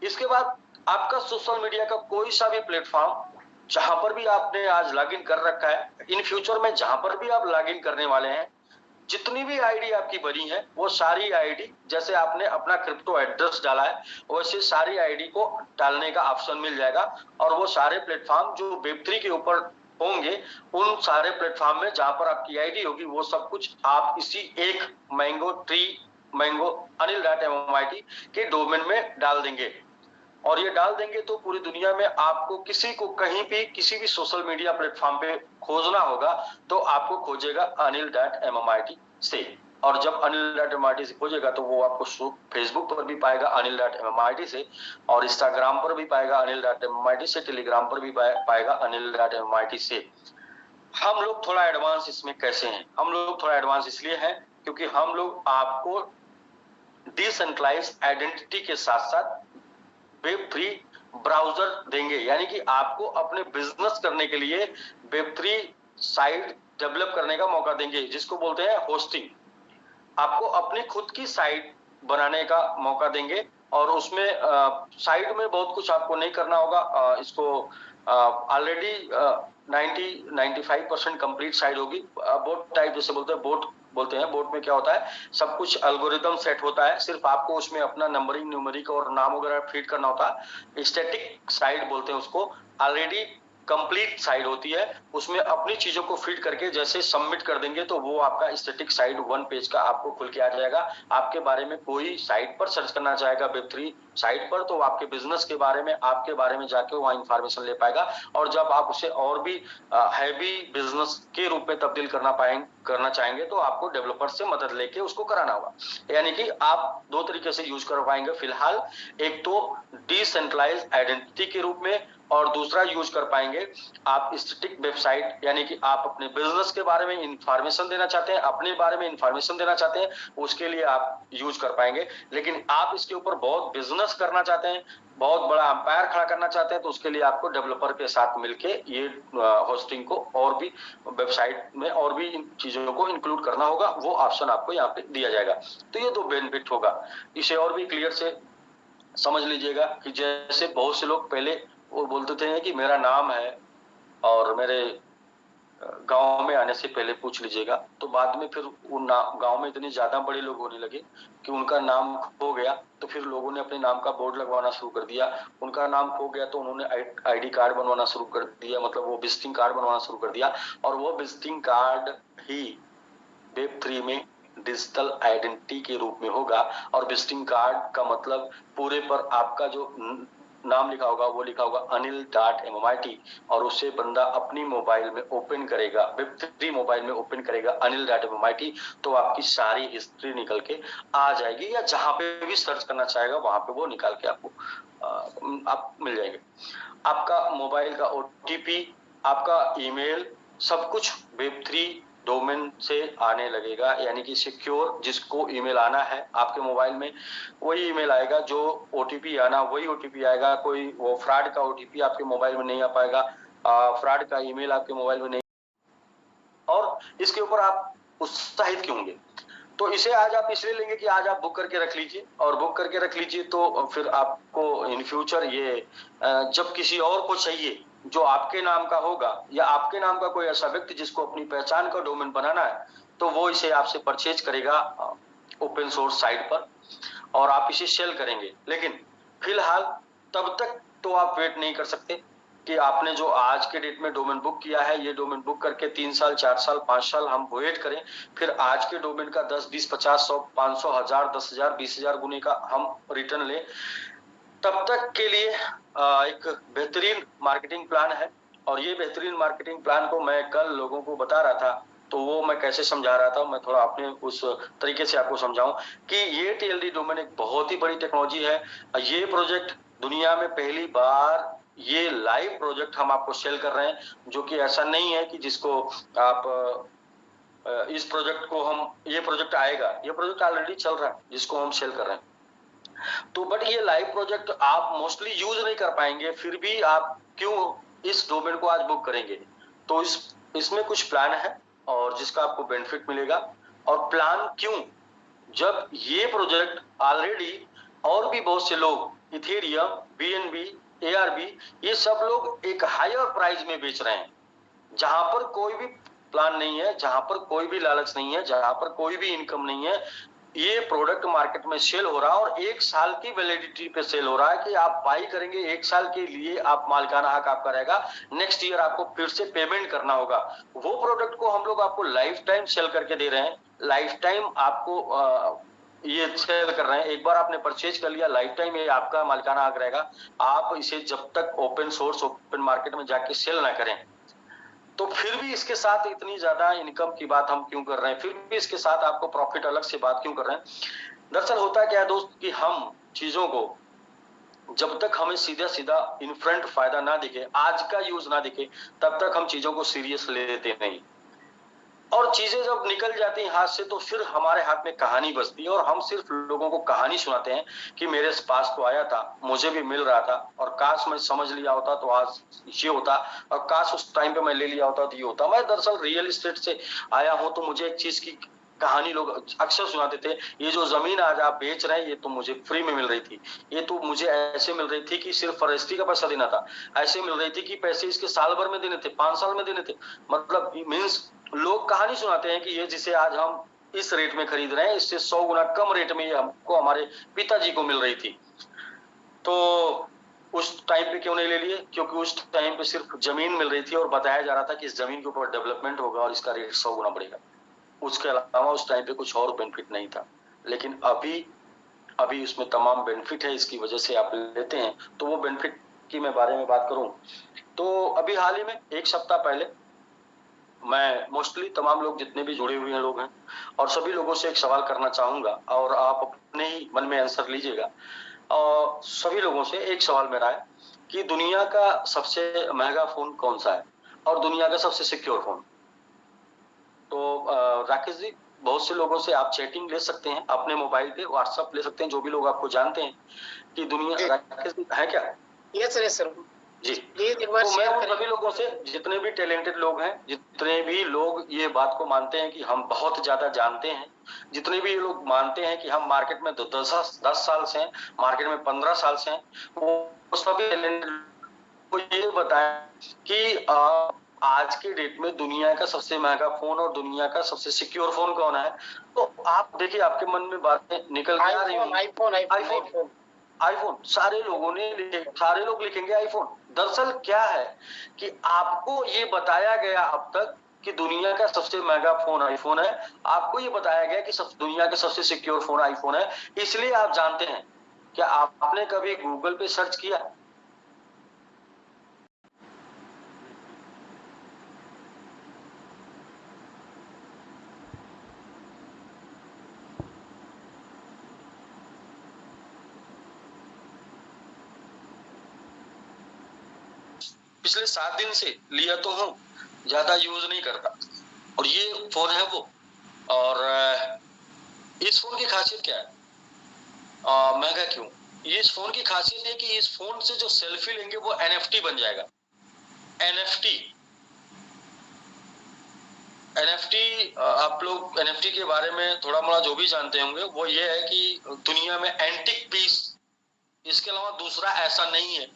Speaker 2: इसके बाद आपका सोशल मीडिया का कोई सा भी प्लेटफॉर्म जहां पर भी आपने आज लॉगिन कर रखा है, इन फ्यूचर में जहां पर भी आप लॉगिन करने वाले हैं, जितनी भी आईडी आपकी बनी है, वो सारी आईडी, जैसे आपने अपना क्रिप्टो एड्रेस डाला है, वैसे सारी आईडी को डालने का ऑप्शन मिल जाएगा, और वो सारे प्लेटफॉर्म जो वेब 3 के ऊपर होंगे, उन सारे प्लेटफॉर्म में जहां पर आपकी आईडी होगी, वो सब कुछ आप इसी एक मैंगो anil.MIT के डोमेन में डाल देंगे। और ये डाल देंगे तो पूरी दुनिया में आपको किसी को कहीं भी किसी भी सोशल मीडिया प्लेटफॉर्म पे खोजना होगा तो आपको खोजेगा anil.mmit से। और जब anil.mmit से खोजेगा तो वो आपको फेसबुक पर भी पाएगा anil.mmit से, और इंस्टाग्राम पर भी पाएगा anil.mmit से, टेलीग्राम पर भी पाएगा anil.mmit से। हम लोग थोड़ा एडवांस इसमें कैसे हैं? हम लोग थोड़ा एडवांस इसलिए हैं क्योंकि हम लोग आपको डिसेंट्रलाइज आइडेंटिटी के साथ साथ वेब 3 ब्राउजर देंगे, यानी कि आपको अपने बिजनेस करने के लिए वेब 3 साइट डेवलप करने का मौका देंगे, जिसको बोलते हैं होस्टिंग। आपको अपनी खुद की साइट बनाने का मौका देंगे और उसमें साइट में बहुत कुछ आपको नहीं करना होगा। इसको ऑलरेडी 90-95% कंप्लीट साइट होगी। बोट टाइप जैसे बोलते हैं। बोट में क्या होता है, सब कुछ एल्गोरिदम सेट होता है, सिर्फ आपको उसमें अपना नंबरिंग न्यूमेरिक और नाम वगैरह फीड करना होता है। स्टैटिक साइट बोलते हैं उसको। ऑलरेडी कंप्लीट साइट होती है, उसमें अपनी चीजों को फीड करके जैसे सबमिट कर देंगे तो वो आपका स्टैटिक साइट 1 पेज का आपको खुल के आ जाएगा। आपके बारे में कोई साइट पर सर्च करना चाहेगा वेब 3 साइट पर तो आपके बिजनेस के बारे में, आपके बारे में जाके वहां इंफॉर्मेशन ले पाएगा। और जब आप उसे और भी हैवी बिजनेस के रूप में तब्दील करना चाहेंगे तो आपको डेवलपर से मदद लेके उसको कराना होगा। यानी कि आप दो तरीके से यूज कर पाएंगे फिलहाल, एक तो डिसेंट्रलाइज आइडेंटिटी के रूप में और दूसरा यूज कर पाएंगे आप स्टैटिक वेबसाइट, यानी कि आप अपने बिजनेस के बारे में इंफॉर्मेशन देना चाहते हैं, अपने बारे में इंफॉर्मेशन देना चाहते हैं, उसके लिए आप यूज कर पाएंगे। लेकिन आप इसके ऊपर बहुत बिजनेस करना चाहते हैं, बहुत बड़ा एम्पायर खड़ा करना चाहते हैं तो उसके लिए आपको डेवलपर के साथ मिलके ये होस्टिंग को और भी वेबसाइट में और भी इन चीजों को इंक्लूड करना होगा। वो ऑप्शन आपको यहाँ पे दिया जाएगा। तो ये दो बेनिफिट होगा। इसे और भी क्लियर से समझ लीजिएगा कि जैसे बहुत से लोग पहले वो बोलते थे कि मेरा नाम है और मेरे गांव में आने से पहले पूछ लीजिएगा, तो बाद में फिर गांव में इतने ज्यादा बड़े लोग होने लगे कि उनका नाम खो गया, तो फिर लोगों ने अपने नाम का बोर्ड लगवाना शुरू कर दिया। उनका नाम खो गया तो उन्होंने आईडी कार्ड बनवाना शुरू कर दिया, मतलब वो विजिटिंग कार्ड बनवाना शुरू कर दिया। और वो विजिटिंग कार्ड ही वेब 3 में डिजिटल आइडेंटिटी के रूप में होगा। और विजिटिंग कार्ड का मतलब पूरे पर आपका जो नाम लिखा होगा वो लिखा होगा anil.mmit, और उसे बंदा अपनी मोबाइल में ओपन करेगा, वेब 3 मोबाइल में ओपन करेगा anil.mmit, तो आपकी सारी हिस्ट्री निकल के आ जाएगी, या जहां पे भी सर्च करना चाहेगा वहां पे वो निकाल के आपको आप मिल जाएंगे। आपका मोबाइल का OTP, आपका ईमेल, सब कुछ वेब 3 डोमेन से आने लगेगा, यानी कि सिक्योर जिसको ईमेल आना है आपके मोबाइल में वही ईमेल आएगा, जो OTP आना वही OTP आएगा। कोई वो फ्रॉड का OTP आपके मोबाइल में नहीं आ पाएगा, फ्रॉड का ईमेल आपके मोबाइल में नहीं। और इसके ऊपर आप उत्साहित क्यों होंगे? तो इसे आज आप इसलिए लेंगे कि आज आप बुक करके रख लीजिए, और बुक करके रख लीजिए तो फिर आपको इन फ्यूचर ये जब किसी और को चाहिए जो आपके नाम का होगा, या आपके नाम का कोई ऐसा व्यक्ति जिसको अपनी पहचान का डोमेन बनाना है, तो वो इसे आपसे परचेज करेगा ओपन सोर्स साइट पर और आप इसे सेल करेंगे। लेकिन फिलहाल तब तक तो आप वेट नहीं कर सकते कि आपने जो आज के डेट में डोमेन बुक किया है, ये डोमेन बुक करके 3 साल 4 साल 5 साल हम वेट करें, फिर आज के डोमेन का 10 20 50 100 500 1000 10,000 20,000 गुने का हम रिटर्न लें। तब तक के लिए एक बेहतरीन मार्केटिंग प्लान है, और ये बेहतरीन मार्केटिंग प्लान को मैं कल लोगों को बता रहा था, तो वो मैं कैसे समझा रहा था, मैं थोड़ा अपने उस तरीके से आपको समझाऊं कि ये TLD डोमेन एक बहुत ही बड़ी टेक्नोलॉजी है। ये प्रोजेक्ट दुनिया में पहली बार ये लाइव प्रोजेक्ट हम आपको सेल कर रहे हैं, जो कि ऐसा नहीं है कि जिसको आप इस प्रोजेक्ट को हम, ये प्रोजेक्ट आएगा, ये प्रोजेक्ट ऑलरेडी चल रहा है जिसको हम सेल कर रहे हैं। तो बट ये लाइव प्रोजेक्ट आप मोस्टली यूज नहीं कर पाएंगे, फिर भी आप क्यों इस डोमेन को आज बुक करेंगे? तो इसमें कुछ प्लान है और जिसका आपको बेनिफिट मिलेगा। और प्लान क्यों? जब ये प्रोजेक्ट ऑलरेडी और भी बहुत से लोग इथेरियम, BNB, ARB, ये सब लोग एक हायर प्राइस में बेच रहे हैं, जहां पर कोई भी प्लान नहीं है, जहां पर कोई भी लालच नहीं है, जहां पर कोई भी इनकम नहीं है। ये प्रोडक्ट मार्केट में सेल हो रहा है और 1 साल की वैलिडिटी पे सेल हो रहा है कि आप बाई करेंगे 1 साल के लिए, आप मालिकाना हक आपका रहेगा, नेक्स्ट ईयर आपको फिर से पेमेंट करना होगा। वो प्रोडक्ट को हम लोग आपको लाइफ टाइम सेल करके दे रहे हैं, लाइफ टाइम आपको ये सेल कर रहे हैं, एक बार आपने परचेज कर लिया, लाइफ टाइम ये आपका मालिकाना हक रहेगा। आप इसे जब तक ओपन सोर्स, ओपन मार्केट में जाके सेल ना करें, तो फिर भी इसके साथ इतनी ज्यादा इनकम की बात हम क्यों कर रहे हैं, फिर भी इसके साथ आपको प्रॉफिट अलग से बात क्यों कर रहे हैं? दरअसल होता क्या है दोस्त कि हम चीजों को जब तक हमें सीधा सीधा इनफ्रंट फायदा ना दिखे, आज का यूज ना दिखे, तब तक हम चीजों को सीरियस लेते नहीं। और चीजें जब निकल जाती हैं हाथ से, तो फिर हमारे हाथ में कहानी बचती है और हम सिर्फ लोगों को कहानी सुनाते हैं कि मेरे पास तो आया था, मुझे भी मिल रहा था, और काश मैं समझ लिया होता तो आज ये होता, और काश उस टाइम पे मैं ले लिया होता तो ये होता। मैं दरअसल रियल एस्टेट से आया हूं, तो मुझे एक चीज की कहानी लोग अक्सर सुनाते थे, ये जो जमीन आज आप बेच रहे हैं ये तो मुझे फ्री में मिल रही थी, ये तो मुझे ऐसे मिल रही थी कि सिर्फ फॉरेस्ट्री का पैसा देना था, ऐसे मिल रही थी कि पैसे इसके साल भर में देने थे, 5 साल में देने थे। मतलब मीन्स लोग कहानी सुनाते हैं कि ये जिसे आज हम इस रेट में खरीद रहे हैं, इससे 100 गुना कम रेट में ये हमको हमारे पिताजी को मिल रही थी। तो उस टाइम पे क्यों नहीं ले लिए? क्योंकि उस टाइम पे सिर्फ जमीन मिल रही थी और बताया जा रहा था कि इस जमीन के ऊपर डेवलपमेंट होगा और इसका रेट 100 गुना बढ़ेगा। उसके अलावा उस टाइम पे कुछ और बेनिफिट नहीं था। लेकिन अभी उसमें तमाम बेनिफिट है, इसकी वजह से आप लेते हैं। तो वो बेनिफिट की मैं बारे में बात करूं तो अभी हाल ही में 1 सप्ताह पहले मैं मोस्टली तमाम लोग जितने भी जुड़े हुए हैं लोग हैं, और सभी लोगों से एक सवाल करना चाहूंगा और आप अपने ही मन में आंसर लीजिएगा। और सभी लोगों से एक सवाल मेरा है कि दुनिया का सबसे महंगा फोन कौन सा है और दुनिया का सबसे सिक्योर फोन? तो राकेश जी, बहुत से लोगों से आप चैटिंग ले सकते हैं, अपने मोबाइल पे व्हाट्सएप ले सकते हैं, जो भी लोग आपको जानते हैं कि दुनिया, राकेश जी है क्या?
Speaker 3: यस सर
Speaker 2: जी,
Speaker 3: प्लीज एक बार
Speaker 2: तो मैं उन सभी लोगों से, जितने भी टैलेंटेड लोग हैं, जितने भी लोग ये बात को मानते हैं कि हम बहुत ज्यादा जानते हैं, जितने भी ये लोग मानते हैं कि हम मार्केट में 10 साल से हैं, मार्केट में 15 साल से हैं, वो सभी टैलेंटेड को ये बताएं कि आज के डेट में दुनिया का सबसे महंगा फोन और दुनिया का सबसे सिक्योर फोन कौन है? तो आप देखिए, आपके मन में बातें निकल के आ रही हैं। आईफोन सारे लोगों ने लिखे, सारे लोग लिखेंगे आईफोन। दरअसल क्या है कि आपको ये बताया गया अब तक कि दुनिया का सबसे महंगा फोन आईफोन है, आपको ये बताया गया कि दुनिया का सबसे सिक्योर फोन आईफोन है, इसलिए आप जानते हैं। क्या आपने कभी गूगल पे सर्च किया? पिछले 7 दिन से लिया तो हूं, ज्यादा यूज नहीं करता, और ये फोन है वो। और इस फोन की खासियत क्या है, महंगा क्यों? इस फोन की खासियत है कि इस फोन से जो सेल्फी लेंगे वो एनएफटी बन जाएगा। एनएफटी आप लोग एनएफटी के बारे में थोड़ा मोड़ा जो भी जानते होंगे, वो ये है कि दुनिया में एंटिक पीस, इसके अलावा दूसरा ऐसा नहीं है।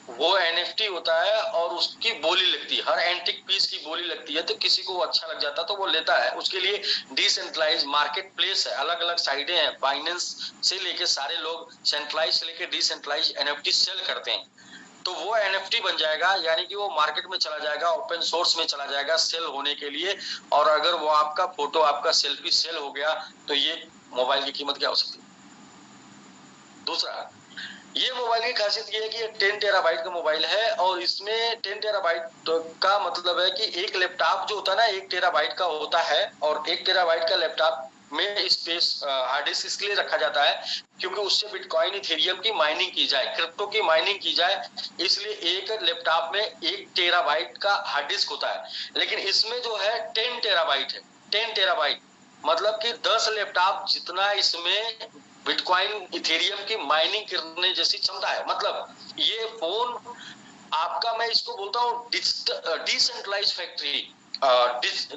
Speaker 2: वो एनएफटी होता है और उसकी बोली लगती है, हर एंटिक पीस की बोली लगती है, तो किसी को अच्छा लग जाता तो वो लेता है। उसके लिए डिसेंट्रलाइज मार्केट प्लेस है, अलग अलग साइडें हैं, बाइनेंस से लेके सारे लोग, सेंट्रलाइज से लेके डिसेंट्रलाइज एनएफटी सेल करते हैं। तो वो एनएफटी बन जाएगा, यानी कि वो मार्केट में चला जाएगा, ओपन सोर्स में चला जाएगा सेल होने के लिए। और अगर वो आपका फोटो, आपका सेल्फी सेल हो गया, तो ये मोबाइल की कीमत क्या हो सकती है? दूसरा, ये मोबाइल की खासियत ये है कि ये 10 टेराबाइट का मोबाइल है, और इसमें 10 टेराबाइट का मतलब है कि एक लैपटॉप जो होता है ना, 1 टेराबाइट का होता है, और 1 टेराबाइट का लैपटॉप में स्पेस हार्ड डिस्क इसलिए रखा जाता है क्योंकि उससे बिटकॉइन, इथेरियम की माइनिंग की जाए, क्रिप्टो की माइनिंग की जाए, इसलिए एक लैपटॉप में 1 टेराबाइट का हार्ड डिस्क होता है। लेकिन इसमें जो है 10 टेराबाइट है। 10 टेराबाइट मतलब कि 10 लैपटॉप जितना इसमें बिटकॉइन, इथेरियम की माइनिंग करने जैसी क्षमता है। मतलब ये फोन आपका, मैं इसको बोलता हूँ डिसेंट्रलाइज फैक्ट्री।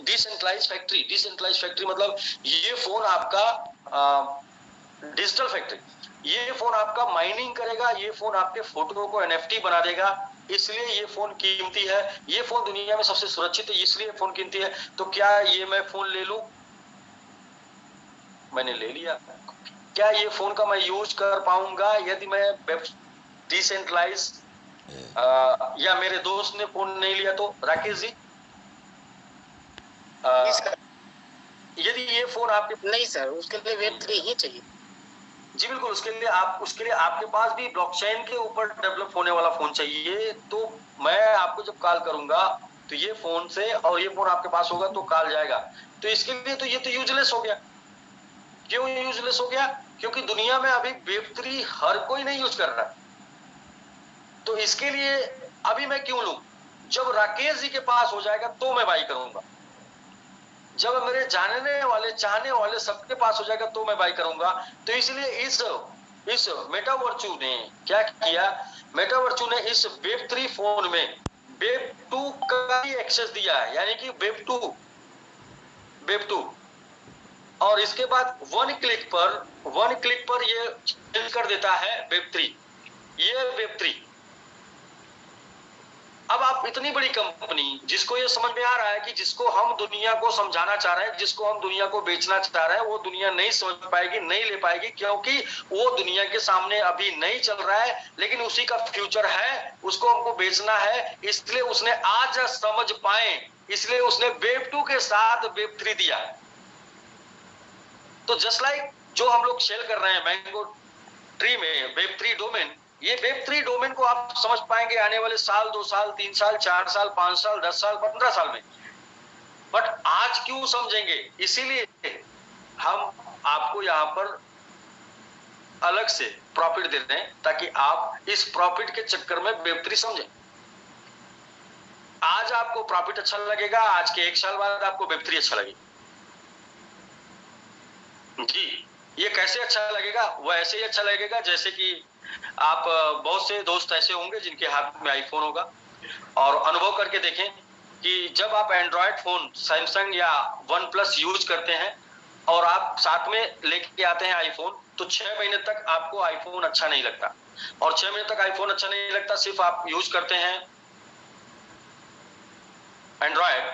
Speaker 2: डिसेंट्रलाइज फैक्ट्री मतलब ये फोन आपका डिजिटल फैक्ट्री। ये फोन आपका माइनिंग करेगा, ये फोन आपके फोटो को एनएफटी बना देगा, इसलिए ये फोन कीमती है। ये फोन दुनिया में सबसे सुरक्षित है, इसलिए फोन कीमती है। तो क्या ये मैं फोन ले लूं? मैंने ले लिया। क्या ये फोन का मैं यूज कर पाऊंगा यदि मैं डिसेंट्रलाइज या मेरे दोस्त ने फोन नहीं लिया तो? राकेश जी, यदि ये फोन आपके
Speaker 3: नहीं सर, उसके लिए Web3 ही चाहिए।
Speaker 2: जी बिल्कुल, उसके लिए आपके पास भी ब्लॉकचेन के ऊपर डेवलप होने वाला फोन चाहिए। तो मैं आपको जब कॉल करूंगा तो ये फोन से, और ये फोन आपके पास होगा तो कॉल जाएगा। तो इसके लिए तो ये तो यूजलेस हो गया। क्यों यूजलेस हो गया? क्योंकि दुनिया में अभी Web3 हर कोई नहीं यूज कर रहा। तो इसके लिए अभी मैं क्यों लूं? जब राकेश जी के पास हो जाएगा तो मैं बाई करूंगा। जब मेरे जानने वाले, चाहने वाले सबके पास हो जाएगा तो मैं बाई करूंगा। तो इसलिए इस मेटावर्चू ने क्या किया? मेटावर्चू ने इस Web3 फोन में Web2 का ही एक्सेस दिया है, यानी कि Web2 और इसके बाद वन क्लिक पर ये चेंज कर देता है Web3। ये Web3। अब आप इतनी बड़ी कंपनी, जिसको ये समझ में आ रहा है कि जिसको हम दुनिया को समझाना चाह रहे हैं, जिसको हम दुनिया को बेचना चाह रहे हैं, वो दुनिया नहीं समझ पाएगी, नहीं ले पाएगी, क्योंकि वो दुनिया के सामने अभी नहीं चल रहा है, लेकिन उसी का फ्यूचर है, उसको हमको बेचना है। इसलिए उसने आज समझ पाए, इसलिए उसने Web2 के साथ Web3 दिया। तो जस्ट लाइक जो हम लोग सेल कर रहे हैं मैंगो ट्री में Web3 डोमेन, ये Web3 डोमेन को आप समझ पाएंगे आने वाले साल, 2 साल, 3 साल, 4 साल, 5 साल, 10 साल, 15 साल में। बट आज क्यों समझेंगे? इसीलिए हम आपको यहाँ पर अलग से प्रॉफिट दे रहे हैं, ताकि आप इस प्रॉफिट के चक्कर में Web3 समझें। आज आपको प्रॉफिट अच्छा लगेगा, आज के 1 साल बाद आपको Web3 अच्छा लगेगा। जी, ये कैसे अच्छा लगेगा? वो ऐसे ही अच्छा लगेगा जैसे कि आप, बहुत से दोस्त ऐसे होंगे जिनके हाथ में आईफोन होगा, और अनुभव करके देखें कि जब आप एंड्रॉयड फोन सैमसंग या वन प्लस यूज करते हैं और आप साथ में लेके आते हैं आईफोन, तो 6 महीने तक आपको आईफोन अच्छा नहीं लगता। और 6 महीने तक आईफोन अच्छा नहीं लगता, सिर्फ आप यूज करते हैं एंड्रॉयड।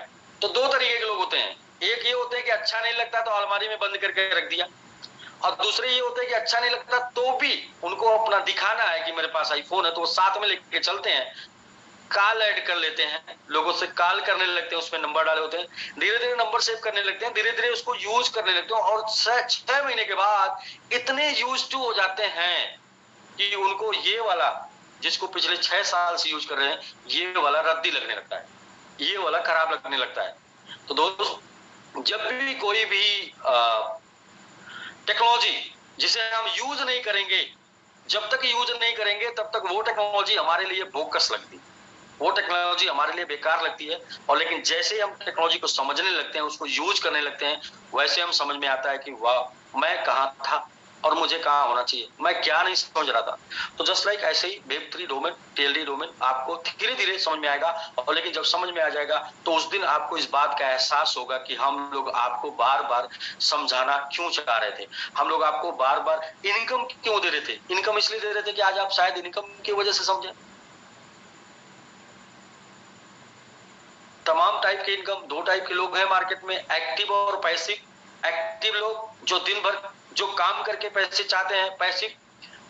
Speaker 2: तो 2 तरीके के लोग होते हैं। एक ये होते हैं कि अच्छा नहीं लगता तो अलमारी में बंद करके रख दिया, और दूसरे ये होते हैं कि अच्छा नहीं लगता तो भी उनको अपना दिखाना है कि मेरे पास आईफोन है, तो वो साथ में लेके चलते हैं, कॉल ऐड कर लेते हैं, लोगों से कॉल करने लगते हैं, उसमें नंबर डाले होते हैं, धीरे धीरे नंबर सेव करने लगते हैं, धीरे धीरे उसको यूज करने लगते हैं, और 6 महीने के बाद इतने यूज टू हो जाते हैं कि उनको ये वाला, जिसको पिछले 6 साल से यूज कर रहे हैं, ये वाला रद्दी लगने लगता है, ये वाला खराब लगने लगता है। तो दोस्तों, जब भी कोई भी टेक्नोलॉजी जिसे हम यूज नहीं करेंगे, जब तक यूज नहीं करेंगे तब तक वो टेक्नोलॉजी हमारे लिए बोकस लगती है, वो टेक्नोलॉजी हमारे लिए बेकार लगती है। और लेकिन जैसे हम टेक्नोलॉजी को समझने लगते हैं, उसको यूज करने लगते हैं, वैसे हम समझ में आता है कि वाह, मैं कहां था और मुझे कहां होना चाहिए, मैं क्या नहीं समझ रहा था। तो जस्ट लाइक ऐसे ही Web3 डोमेन, TLD डोमेन आपको धीरे धीरे समझ में आएगा, और लेकिन जब समझ में आ जाएगा तो उस दिन आपको इस बात का एहसास होगा कि हम लोग आपको बार बार समझाना क्यों चाह रहे थे, हम लोग आपको बार बार इनकम क्यों दे रहे थे। इनकम इसलिए दे रहे थे कि आज आप शायद इनकम की वजह से समझे। तमाम टाइप के इनकम, 2 टाइप के लोग हैं मार्केट में, एक्टिव और पैसिव। एक्टिव लोग जो दिन भर जो काम करके पैसे चाहते हैं, पैसिव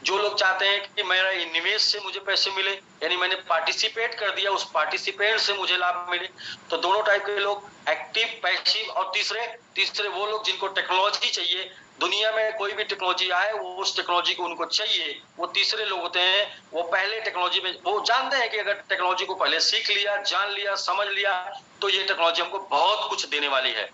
Speaker 2: जो लोग चाहते हैं कि मेरा निवेश से मुझे पैसे मिले, यानी मैंने पार्टिसिपेट कर दिया, उस पार्टिसिपेट से मुझे लाभ मिले। तो दोनों टाइप के लोग, एक्टिव, पैसिव। और तीसरे वो लोग जिनको टेक्नोलॉजी चाहिए, दुनिया में कोई भी टेक्नोलॉजी आए, वो उस टेक्नोलॉजी को उनको चाहिए, वो तीसरे लोग होते हैं। वो पहले टेक्नोलॉजी में, वो जानते हैं कि अगर टेक्नोलॉजी को पहले सीख लिया, जान लिया, समझ लिया, तो ये टेक्नोलॉजी हमको बहुत कुछ देने वाली है।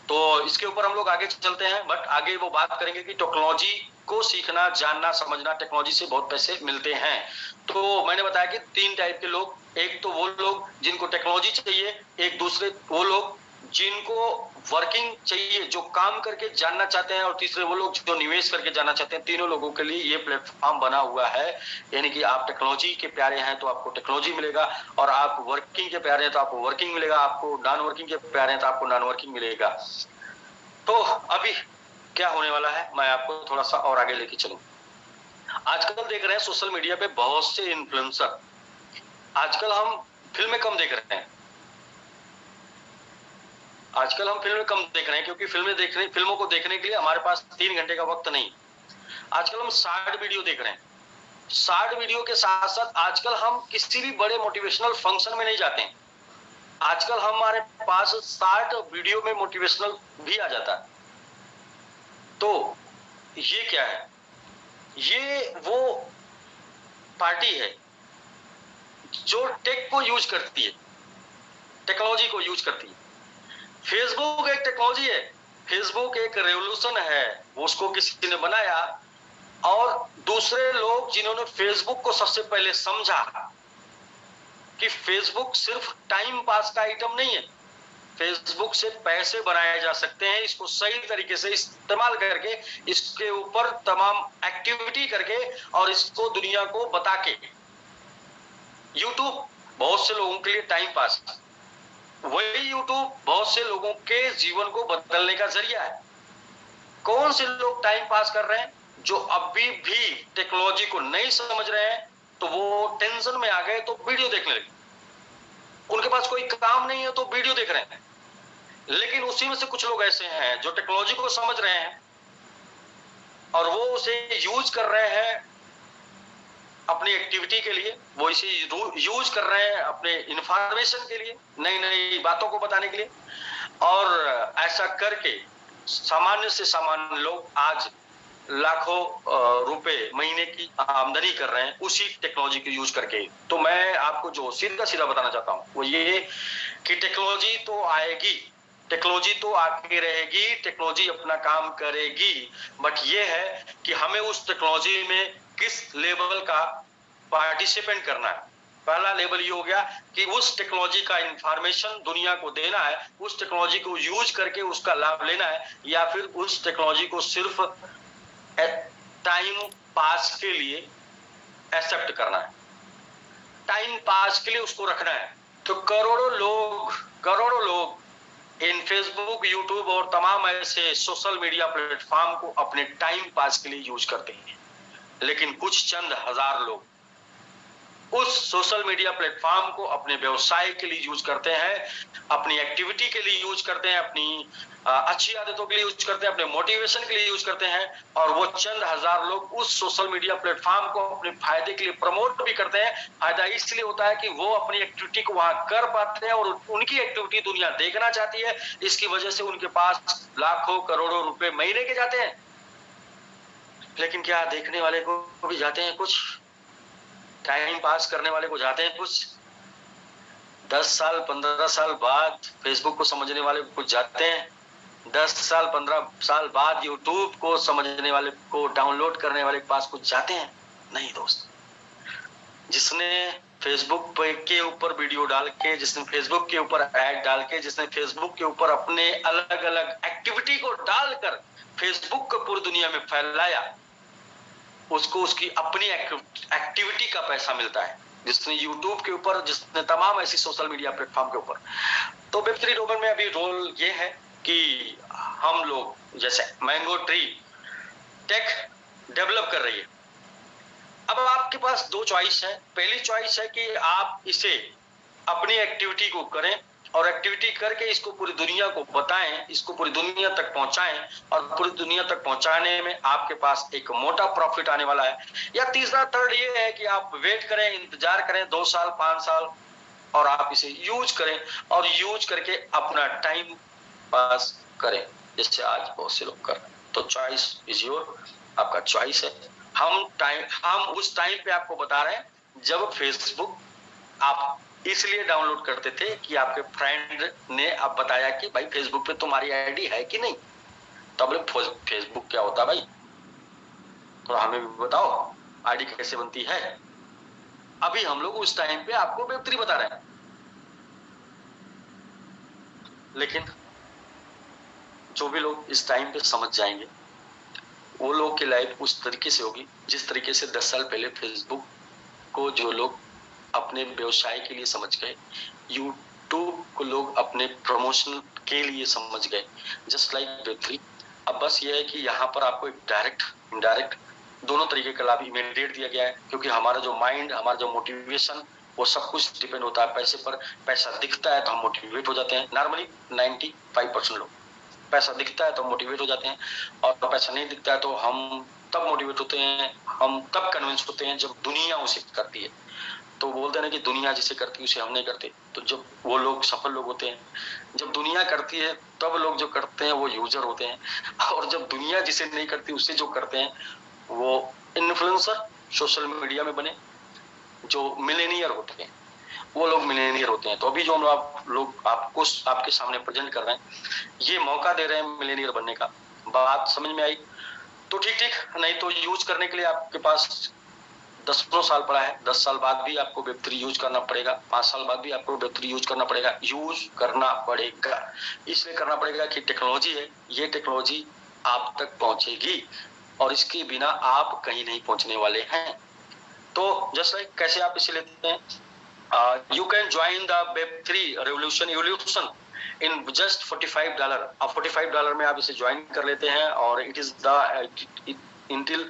Speaker 2: तो इसके ऊपर हम लोग आगे चलते हैं, बट आगे वो बात करेंगे कि टेक्नोलॉजी को सीखना, जानना, समझना, टेक्नोलॉजी से बहुत पैसे मिलते हैं। तो मैंने बताया कि 3 टाइप के लोग, एक तो वो लोग जिनको टेक्नोलॉजी चाहिए, एक दूसरे वो लोग जिनको वर्किंग चाहिए, जो काम करके जानना चाहते हैं, और तीसरे वो लोग जो निवेश करके जानना चाहते हैं। तीनों लोगों के लिए ये प्लेटफॉर्म बना हुआ है। यानी कि आप टेक्नोलॉजी के प्यारे हैं तो आपको टेक्नोलॉजी मिलेगा, और आप वर्किंग के प्यारे हैं तो आपको वर्किंग मिलेगा, आपको नॉन वर्किंग के प्यारे हैं तो आपको नॉन वर्किंग मिलेगा। तो अभी क्या होने वाला है, मैं आपको थोड़ा सा और आगे लेके चलूं। आजकल देख रहे हैं सोशल मीडिया पे बहुत से इन्फ्लुएंसर, आजकल हम फिल्में कम देख रहे हैं, आजकल हम फिल्में कम देख रहे हैं, क्योंकि फिल्मों को देखने के लिए हमारे पास 3 घंटे का वक्त नहीं। आजकल हम शॉर्ट वीडियो देख रहे हैं। शॉर्ट वीडियो के साथ साथ आजकल हम किसी भी बड़े मोटिवेशनल फंक्शन में नहीं जाते हैं। आजकल हमारे पास 60 वीडियो में मोटिवेशनल भी आ जाता है। तो ये क्या है? ये वो पार्टी है जो टेक को यूज करती है, टेक्नोलॉजी को यूज करती है। फेसबुक एक टेक्नोलॉजी है, फेसबुक एक रेवोल्यूशन है, उसको किसी ने बनाया, और दूसरे लोग जिन्होंने फेसबुक को सबसे पहले समझा कि फेसबुक सिर्फ टाइम पास का आइटम नहीं है, फेसबुक से पैसे बनाए जा सकते हैं, इसको सही तरीके से इस्तेमाल करके, इसके ऊपर तमाम एक्टिविटी करके, और इसको दुनिया को बता के। यूट्यूब बहुत से लोगों के लिए टाइम पास, वही यूट्यूब बहुत से लोगों के जीवन को बदलने का जरिया है। कौन से लोग टाइम पास कर रहे हैं? जो अभी भी टेक्नोलॉजी को नहीं समझ रहे हैं, तो वो टेंशन में आ गए तो वीडियो देखने लगे। उनके पास कोई काम नहीं है तो वीडियो देख रहे हैं। लेकिन उसी में से कुछ लोग ऐसे हैं जो टेक्नोलॉजी को समझ रहे हैं और वो उसे यूज कर रहे हैं अपनी एक्टिविटी के लिए, वो इसे यूज कर रहे हैं अपने इंफॉर्मेशन के लिए, नई नई बातों को बताने के लिए। और ऐसा करके सामान्य से सामान्य लोग आज लाखों रुपए महीने की आमदनी कर रहे हैं उसी टेक्नोलॉजी को यूज करके। तो मैं आपको जो सीधा सीधा बताना चाहता हूं वो ये कि टेक्नोलॉजी तो आएगी, टेक्नोलॉजी तो आके रहेगी, टेक्नोलॉजी अपना काम करेगी, बट ये है कि हमें उस टेक्नोलॉजी में किस लेवल का पार्टिसिपेंट करना है। पहला लेवल ये हो गया कि उस टेक्नोलॉजी का इंफॉर्मेशन दुनिया को देना है, उस टेक्नोलॉजी को यूज करके उसका लाभ लेना है, या फिर उस टेक्नोलॉजी को सिर्फ टाइम पास के लिए एक्सेप्ट करना है, टाइम पास के लिए उसको रखना है। तो करोड़ों लोग इन फेसबुक, यूट्यूब और तमाम ऐसे सोशल मीडिया प्लेटफॉर्म को अपने टाइम पास के लिए यूज करते हैं। लेकिन कुछ चंद हजार लोग उस सोशल मीडिया प्लेटफॉर्म को अपने व्यवसाय के लिए यूज करते हैं, अपनी एक्टिविटी के लिए यूज करते हैं, अपनी अच्छी आदतों के लिए यूज करते हैं, अपने मोटिवेशन के लिए यूज करते हैं। और वो चंद हजार लोग उस सोशल मीडिया प्लेटफॉर्म को अपने फायदे के लिए प्रमोट भी करते हैं। फायदा इसलिए होता है कि वो अपनी एक्टिविटी को वहां कर पाते हैं और उनकी एक्टिविटी दुनिया देखना चाहती है। इसकी वजह से उनके पास लाखों करोड़ों रुपए महीने के जाते हैं। लेकिन क्या देखने वाले को भी जाते हैं कुछ, टाइम पास करने वाले को जाते हैं कुछ। 10 साल 15 साल बाद फेसबुक को समझने वाले को कुछ जाते हैं, 10 साल 15 साल बाद यूट्यूब को समझने वाले को, डाउनलोड करने वाले के पास कुछ जाते हैं? नहीं दोस्त। जिसने फेसबुक के ऊपर वीडियो डाल के, जिसने फेसबुक के ऊपर ऐड डाल के, जिसने फेसबुक के ऊपर अपने अलग अलग एक्टिविटी को डालकर फेसबुक को पूरी दुनिया में फैलाया, उसको उसकी अपनी एक्टिविटी का पैसा मिलता है। जिसने यूट्यूब के ऊपर, जिसने तमाम ऐसी सोशल मीडिया प्लेटफॉर्म के ऊपर। तो वेब3 डोमेन में अभी रोल ये है कि हम लोग, जैसे मैंगो ट्री टेक डेवलप कर रही है। अब आपके पास दो चॉइस है। पहली चॉइस है कि आप इसे अपनी एक्टिविटी को करें और एक्टिविटी करके इसको पूरी दुनिया को बताएं, इसको पूरी दुनिया तक पहुंचाएं, और पूरी दुनिया तक पहुंचाने में आपके पास एक मोटा प्रॉफिट आने वाला है। या तीसरा थर्ड ये है कि आप वेट करें, इंतजार करें 2 साल 5 साल, और आप इसे यूज करें और यूज करके अपना टाइम पास करें, जैसे आज बहुत से लोग कर रहे हैं। तो चॉइस इज योर, आपका चॉइस है। हम उस टाइम पे आपको बता रहे हैं जब फेसबुक आप इसलिए डाउनलोड करते थे कि आपके फ्रेंड ने अब बताया कि भाई फेसबुक पे तुम्हारी आईडी है कि नहीं। तब फेसबुक क्या होता है भाई, थोड़ा हमें भी बताओ, आईडी कैसे बनती है। अभी हम लोग उस टाइम पे आपको वेब3 बता रहे हैं। लेकिन जो भी लोग इस टाइम पे समझ जाएंगे वो लोग की लाइफ उस तरीके से होगी जिस तरीके से 10 साल पहले फेसबुक को जो लोग अपने व्यवसाय के लिए समझ गए, यूट्यूब को लोग अपने प्रमोशन के लिए समझ गए, जस्ट लाइक वेब3। अब बस ये है कि यहाँ पर आपको एक डायरेक्ट इनडायरेक्ट दोनों तरीके का लाभ इमीडिएट दिया गया है, क्योंकि हमारा जो माइंड, हमारा जो मोटिवेशन, वो सब कुछ डिपेंड होता है पैसे पर। पैसा दिखता है तो हम मोटिवेट हो जाते हैं। नॉर्मली 95% लोग, पैसा दिखता है तो मोटिवेट हो जाते हैं, और पैसा नहीं दिखता है तो हम तब मोटिवेट होते हैं, हम तब कन्विंस होते हैं जब दुनिया उसे करती है। तो बोलते हैं ना कि दुनिया जिसे करती है उसे हम नहीं करते। तो जब वो लोग सफल लोग होते हैं, जब दुनिया करती है तब लोग जो करते हैं वो यूजर होते हैं, और जब दुनिया जिसे नहीं करती उससे जो करते हैं वो इन्फ्लुएंसर, सोशल मीडिया में बने जो मिलेनियर होते हैं, वो लोग मिलेनियर होते हैं। तो अभी जो हम लोग आपको आपके सामने प्रेजेंट कर रहे हैं, ये मौका दे रहे हैं मिलेनियर बनने का। बात समझ में आई तो ठीक ठीक, नहीं तो यूज करने के लिए आपके पास 10 साल पड़ा है। 10 साल बाद भी आपको वेब3 यूज करना पड़ेगा, 5 साल बाद भी आपको वेब3 यूज करना पड़ेगा। यूज करना पड़ेगा इसलिए करना पड़ेगा कि टेक्नोलॉजी है, ये टेक्नोलॉजी आप तक पहुंचेगी और इसके बिना आप कहीं नहीं पहुंचने वाले हैं। तो जस्ट लाइक कैसे आप इसे लेते हैं, you can join the Web3 revolution in just $45। अब $45 में आप इसे ज्वाइन कर लेते हैं और it is the until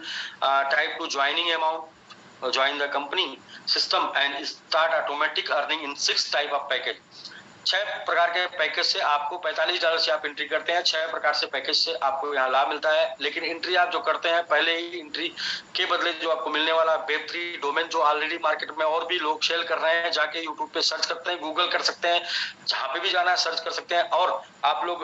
Speaker 2: type to joining amount, join the company system and start automatic earning in 6 type of package। 6 प्रकार के पैकेज से आपको $45 से आप एंट्री करते हैं, 6 प्रकार से पैकेज से आपको यहाँ लाभ मिलता है। लेकिन एंट्री आप जो करते हैं, पहले ही एंट्री के बदले जो आपको मिलने वाला वेब3 डोमेन जो ऑलरेडी मार्केट में और भी लोग सेल कर रहे हैं, जाके यूट्यूब पे सर्च करते हैं, गूगल कर सकते हैं, जहां पे भी जाना है सर्च कर सकते हैं। और आप लोग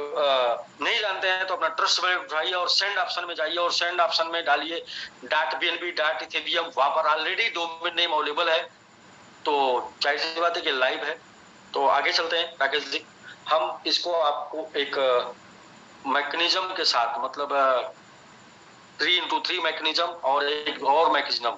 Speaker 2: नहीं जानते हैं तो अपना ट्रस्ट वैलेट उठाइए और सेंड ऑप्शन में जाइए और सेंड ऑप्शन में डालिए .bnb .ethereum, वहां पर ऑलरेडी डोमेन नेम अवेलेबल है। तो जाहिर सी बात है कि लाइव है। तो आगे चलते हैं राकेश जी, हम इसको आपको एक मैकेनिज्म के साथ, मतलब 3x3 मैकेनिज्म और एक और मैकेनिज्म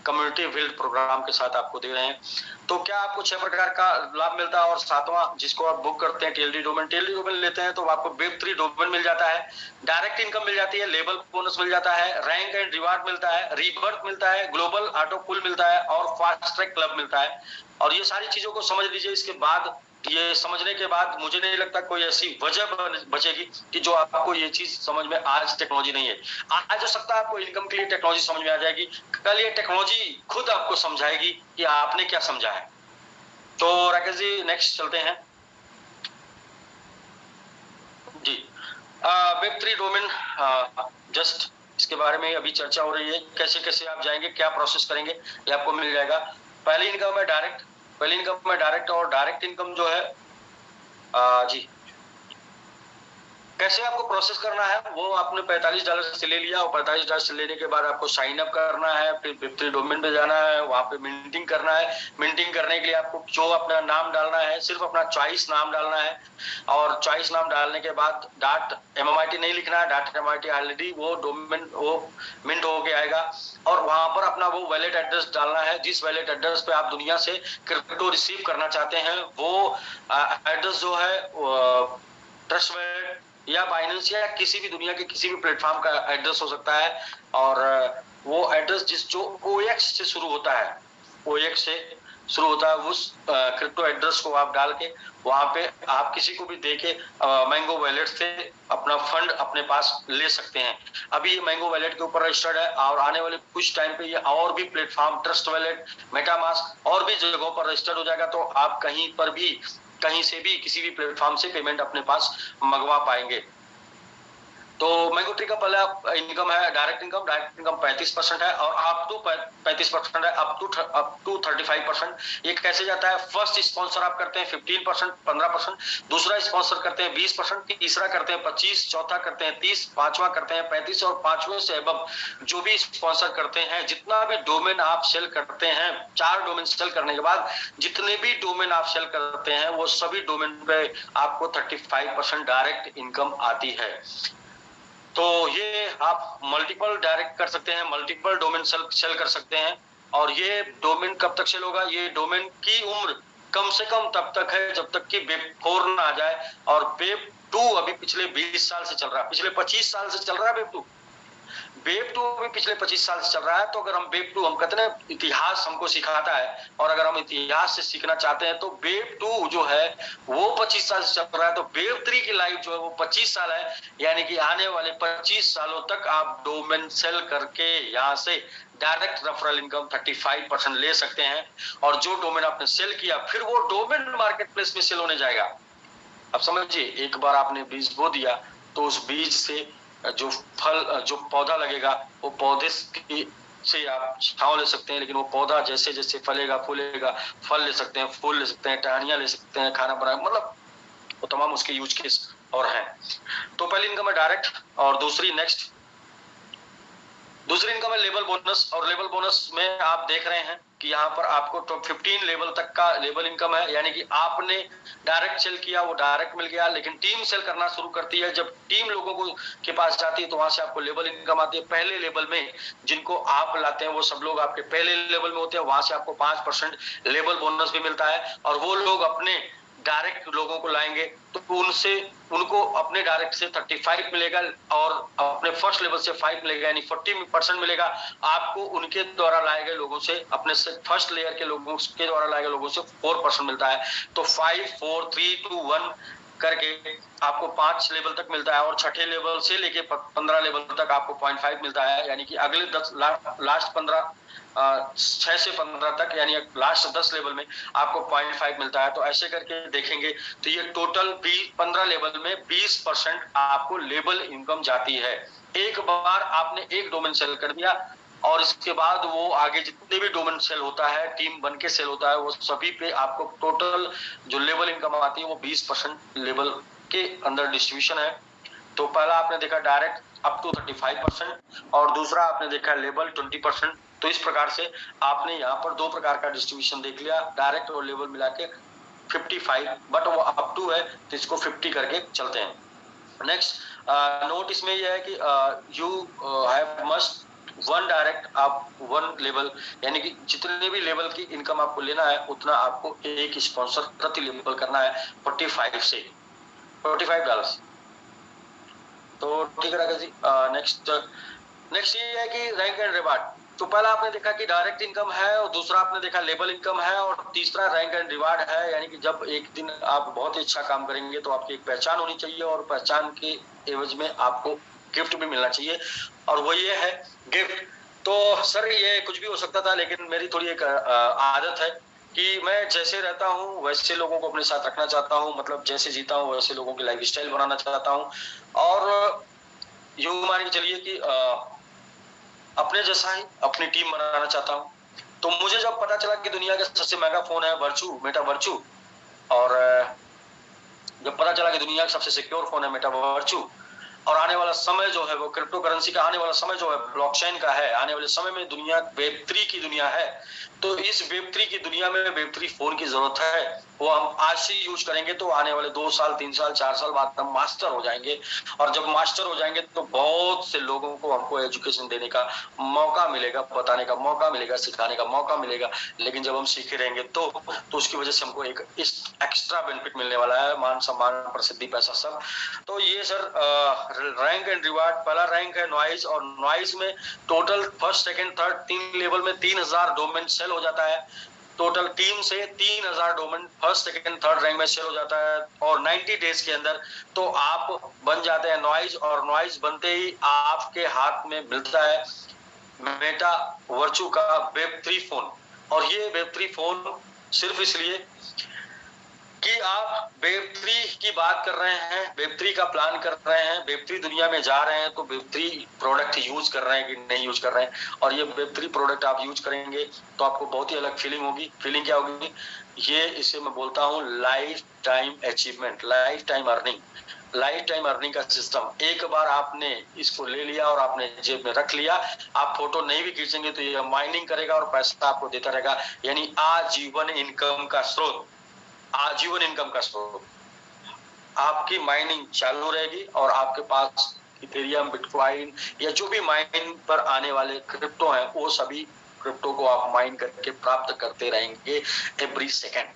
Speaker 2: कम्युनिटी बिल्ड प्रोग्राम के साथ आपको दे रहे हैं। तो क्या आपको 6 प्रकार का लाभ मिलता है और 7वां जिसको आप बुक करते हैं टीएलडी डोमेन लेते हैं तो आपको वेब3 डोमेन मिल जाता है, डायरेक्ट इनकम मिल जाती है, लेवल बोनस मिल जाता है, रैंक एंड रिवार्ड मिलता है, रीबर्थ मिलता है, ग्लोबल ऑटो पुल मिलता है और फास्ट ट्रैक क्लब मिलता है। और ये सारी चीजों को समझ लीजिए। इसके बाद, ये समझने के बाद मुझे नहीं लगता कोई ऐसी वजह बचेगी कि जो आपको ये चीज समझ में आज टेक्नोलॉजी नहीं है। आज हो सकता है आपको इनकम के लिए टेक्नोलॉजी समझ में आ जाएगी, कल ये टेक्नोलॉजी खुद आपको समझाएगी कि आपने क्या समझा है। तो राकेश जी नेक्स्ट चलते हैं जी। वेब3 डोमेन, जस्ट इसके बारे में अभी चर्चा हो रही है, कैसे कैसे आप जाएंगे, क्या प्रोसेस करेंगे, ये आपको मिल जाएगा। पहली इनकम है डायरेक्ट, और डायरेक्ट इनकम जो है जी कैसे आपको प्रोसेस करना है, वो आपने $45 से ले लिया और $45 से लेने के बाद आपको साइन अप करना है, फिर वेब3 डोमेन पे जाना है, वहां पे मिंटिंग करना है। मिंटिंग करने के लिए आपको जो अपना नाम डालना है, सिर्फ अपना चॉइस नाम डालना है और चॉइस नाम डालने के बाद .MMIT नहीं लिखना है, .MMIT ऑलरेडी वो डोमेन वो मिंट होके आएगा और वहां पर अपना वो वैलेट एड्रेस डालना है। जिस वैलेट एड्रेस पे आप दुनिया से क्रिप्टो रिसीव करना चाहते हैं वो एड्रेस जो है ट्रस्ट वैलेट या बाइनेंस या किसी भी दुनिया के किसी भी प्लेटफॉर्म का एड्रेस हो सकता है। और वो एड्रेस जो OX से शुरू होता है, OX से शुरू होता है, उस क्रिप्टो एड्रेस को आप डाल के वहां पे आप किसी को भी देके मैंगो वैलेट से अपना फंड अपने पास ले सकते हैं। अभी ये मैंगो वैलेट के ऊपर रजिस्टर्ड है और आने वाले कुछ टाइम पे ये और भी प्लेटफॉर्म, ट्रस्ट वैलेट, मेटामास्क और भी जगहों पर रजिस्टर्ड हो जाएगा। तो आप कहीं पर भी, कहीं से भी, किसी भी प्लेटफॉर्म से पेमेंट अपने पास मंगवा पाएंगे। तो मैंगो ट्री का पहला इनकम है डायरेक्ट इनकम 35% है और अप टू 35% है, अप टू 35%। ये कैसे जाता है, फर्स्ट स्पॉन्सर आप करते हैं 15%, 15%, दूसरा स्पॉन्सर करते हैं 20%, तीसरा करते हैं 25%, चौथा करते हैं 30%, पांचवा करते हैं 35% और पांचवें से अब जो भी स्पॉन्सर करते हैं, जितना भी डोमेन आप सेल करते हैं, 4 डोमेन सेल करने के बाद जितने भी डोमेन आप सेल करते हैं वो सभी डोमेन पे आपको 35% डायरेक्ट इनकम आती है। तो ये आप मल्टीपल डायरेक्ट कर सकते हैं, मल्टीपल डोमेन सेल कर सकते हैं। और ये डोमेन कब तक सेल होगा, ये डोमेन की उम्र कम से कम तब तक है जब तक कि वेब 4 ना आ जाए। और वेब 2 अभी पिछले 20 साल से चल रहा है, पिछले 25 साल से चल रहा है वेब 2 भी पिछले 25 साल से चल रहा है। तो अगर हम वेब 2, हम कहते हैं इतिहास हमको सिखाता है, और अगर हम इतिहास से सीखना चाहते हैं तो वेब 2 जो है वो 25 साल से चल रहा है। तो वेब 3 की लाइफ जो है वो 25 साल है, यानी कि आने वाले 25 सालों तक आप डोमेन सेल करके यहाँ से डायरेक्ट रेफरल इनकम 35% ले सकते हैं। और जो डोमेन आपने सेल किया फिर वो डोमेन मार्केट प्लेस में सेल होने जाएगा। अब समझिए, एक बार आपने बीज बो दिया तो उस बीज से जो फल, जो पौधा लगेगा, वो पौधे की से आप छांव ले सकते हैं, लेकिन वो पौधा जैसे जैसे फलेगा फूलेगा, फल ले सकते हैं, फूल ले सकते हैं, टहनियां ले सकते हैं, खाना बना, मतलब वो तमाम उसके यूज केस और हैं। तो पहली इनकम है डायरेक्ट, और दूसरी इनकम है लेवल बोनस। और लेवल बोनस में आप देख रहे हैं कि यहाँ पर आपको तो 15 लेवल तक का लेवल इनकम है, यानी कि आपने डायरेक्ट सेल किया, वो डायरेक्ट मिल गया, लेकिन टीम सेल करना शुरू करती है, जब टीम लोगों को के पास जाती है तो वहां से आपको लेवल इनकम आती है। पहले लेवल में जिनको आप लाते हैं वो सब लोग आपके पहले लेवल में होते हैं, वहां से आपको 5% लेवल बोनस भी मिलता है। और वो लोग अपने डायरेक्ट लोगों को लाएंगे तो उनको अपने डायरेक्ट से 35 मिलेगा, और अपने फर्स्ट लेवल से 5 मिलेगा, यानी 40% मिलेगा आपको। उनके द्वारा लाए गए लोगों से, अपने से फर्स्ट लेयर के लोगों के द्वारा लाए गए लोगों से 4% मिलता है। तो 5 4 3 2 1 करके आपको 5 लेवल तक मिलता है, और छठे लेवल से लेके 15 लेवल तक आपको 0.5 मिलता है, यानी कि अगले 10 लास्ट 15 6 से 15 तक, यानी लास्ट 10 लेवल में आपको 0.5 मिलता है। तो ऐसे करके देखेंगे तो ये टोटल 15 लेवल में 20% आपको लेवल इनकम जाती है। एक बार आपने एक डोमेन सेल कर दिया, और इसके बाद वो आगे जितने भी डोमेन सेल होता है, टीम बन के सेल होता है, वो सभी पे आपको टोटल जो लेवल इनकम आती है वो 20% लेवल के अंदर डिस्ट्रीब्यूशन है। तो पहला आपने देखा डायरेक्ट अप टू 35%, और दूसरा आपने देखा लेवल 20%। तो इस प्रकार से आपने यहाँ पर 2 प्रकार का डिस्ट्रीब्यूशन देख लिया, डायरेक्ट और लेवल मिला के 55, बट वो अप टू है तो इसको 50 करके चलते हैं। नेक्स्ट नोट इसमें यह है कि यू हैव मस्ट 1 डायरेक्ट, आप 1 लेवल, यानी कि जितने भी लेवल की इनकम आपको लेना है उतना आपको एक स्पॉन्सर प्रति लेवल करना है 45 से $45। तो ठीक है राकेश जी। नेक्स्ट ये है कि रैंक एंड रिवार्ड। तो पहला आपने देखा कि डायरेक्ट इनकम है, और दूसरा आपने देखा लेवल इनकम है, और तीसरा रैंक एंड रिवार्ड है, यानी कि जब एक दिन आप बहुत ही अच्छा काम करेंगे तो आपकी एक पहचान होनी चाहिए, और पहचान के एवज में आपको गिफ्ट भी मिलना चाहिए, और वो ये है गिफ्ट। तो सर ये कुछ भी हो सकता था, लेकिन मेरी थोड़ी एक आदत है कि मैं जैसे रहता हूँ वैसे लोगों को अपने साथ रखना चाहता हूँ, मतलब जैसे जीता हूँ वैसे लोगों की लाइफ स्टाइल बनाना चाहता हूँ, और यूं मान के चलिए कि अपने जैसा ही अपनी टीम बनाना चाहता हूँ। तो मुझे जब पता चला कि दुनिया का सबसे महंगा फोन है वर्चू, मेटा वर्चू, और जब पता चला कि दुनिया का सबसे सिक्योर फोन है मेटा वर्चू, और आने वाला समय जो है वो क्रिप्टो करेंसी का, आने वाला समय जो है ब्लॉकचेन का है, आने वाले समय में दुनिया वेब3 की दुनिया है, तो इस वेब3 की दुनिया में वेब3 फोन की जरूरत है। वो हम आज से यूज करेंगे तो आने वाले 2 साल 3 साल 4 साल बाद हम मास्टर हो जाएंगे, और जब मास्टर हो जाएंगे तो बहुत से लोगों को हमको एजुकेशन देने का मौका मिलेगा, बताने का मौका मिलेगा, सिखाने का मौका मिलेगा। लेकिन जब हम सीखे रहेंगे तो उसकी वजह से हमको एक एक्स्ट्रा बेनिफिट मिलने वाला है, मान सम्मान प्रसिद्धि पैसा सब। तो ये सर रैंक एंड रिवार्ड। पहला रैंक है नॉइज, और नॉइज में total first second third 3 level में 3000 डोमेन सेल हो जाता है। टोटल टीम से 3000 domain first second third rank में सेल हो जाता है, और 90 डेज के अंदर तो आप बन जाते हैं नॉइज, और नॉइज बनते ही आपके हाथ में मिलता है मेटा वर्चू का वेब3 फोन। और ये वेब3 फोन सिर्फ इसलिए कि आप वेब3 की बात कर रहे हैं, वेब3 का प्लान कर रहे हैं, वेब3 दुनिया में जा रहे हैं, तो वेब3 प्रोडक्ट यूज कर रहे हैं कि नहीं यूज कर रहे हैं, और ये वेब3 प्रोडक्ट आप यूज करेंगे तो आपको बहुत ही अलग फीलिंग होगी। फीलिंग क्या होगी? ये इसे मैं बोलता हूँ life time achievement, life time earning, life time earning का सिस्टम। एक बार आपने इसको ले लिया और आपने जेब में रख लिया, आप फोटो नहीं भी खींचेंगे तो ये माइनिंग करेगा और पैसा आपको देता रहेगा, यानी आजीवन इनकम का स्रोत, आजीवन इनकम का स्रोत। आपकी माइनिंग चालू रहेगी, और आपके पास इथेरियम, बिटकॉइन या जो भी माइन पर आने वाले क्रिप्टो हैं वो सभी क्रिप्टो को आप माइन करके प्राप्त करते रहेंगे एवरी सेकेंड।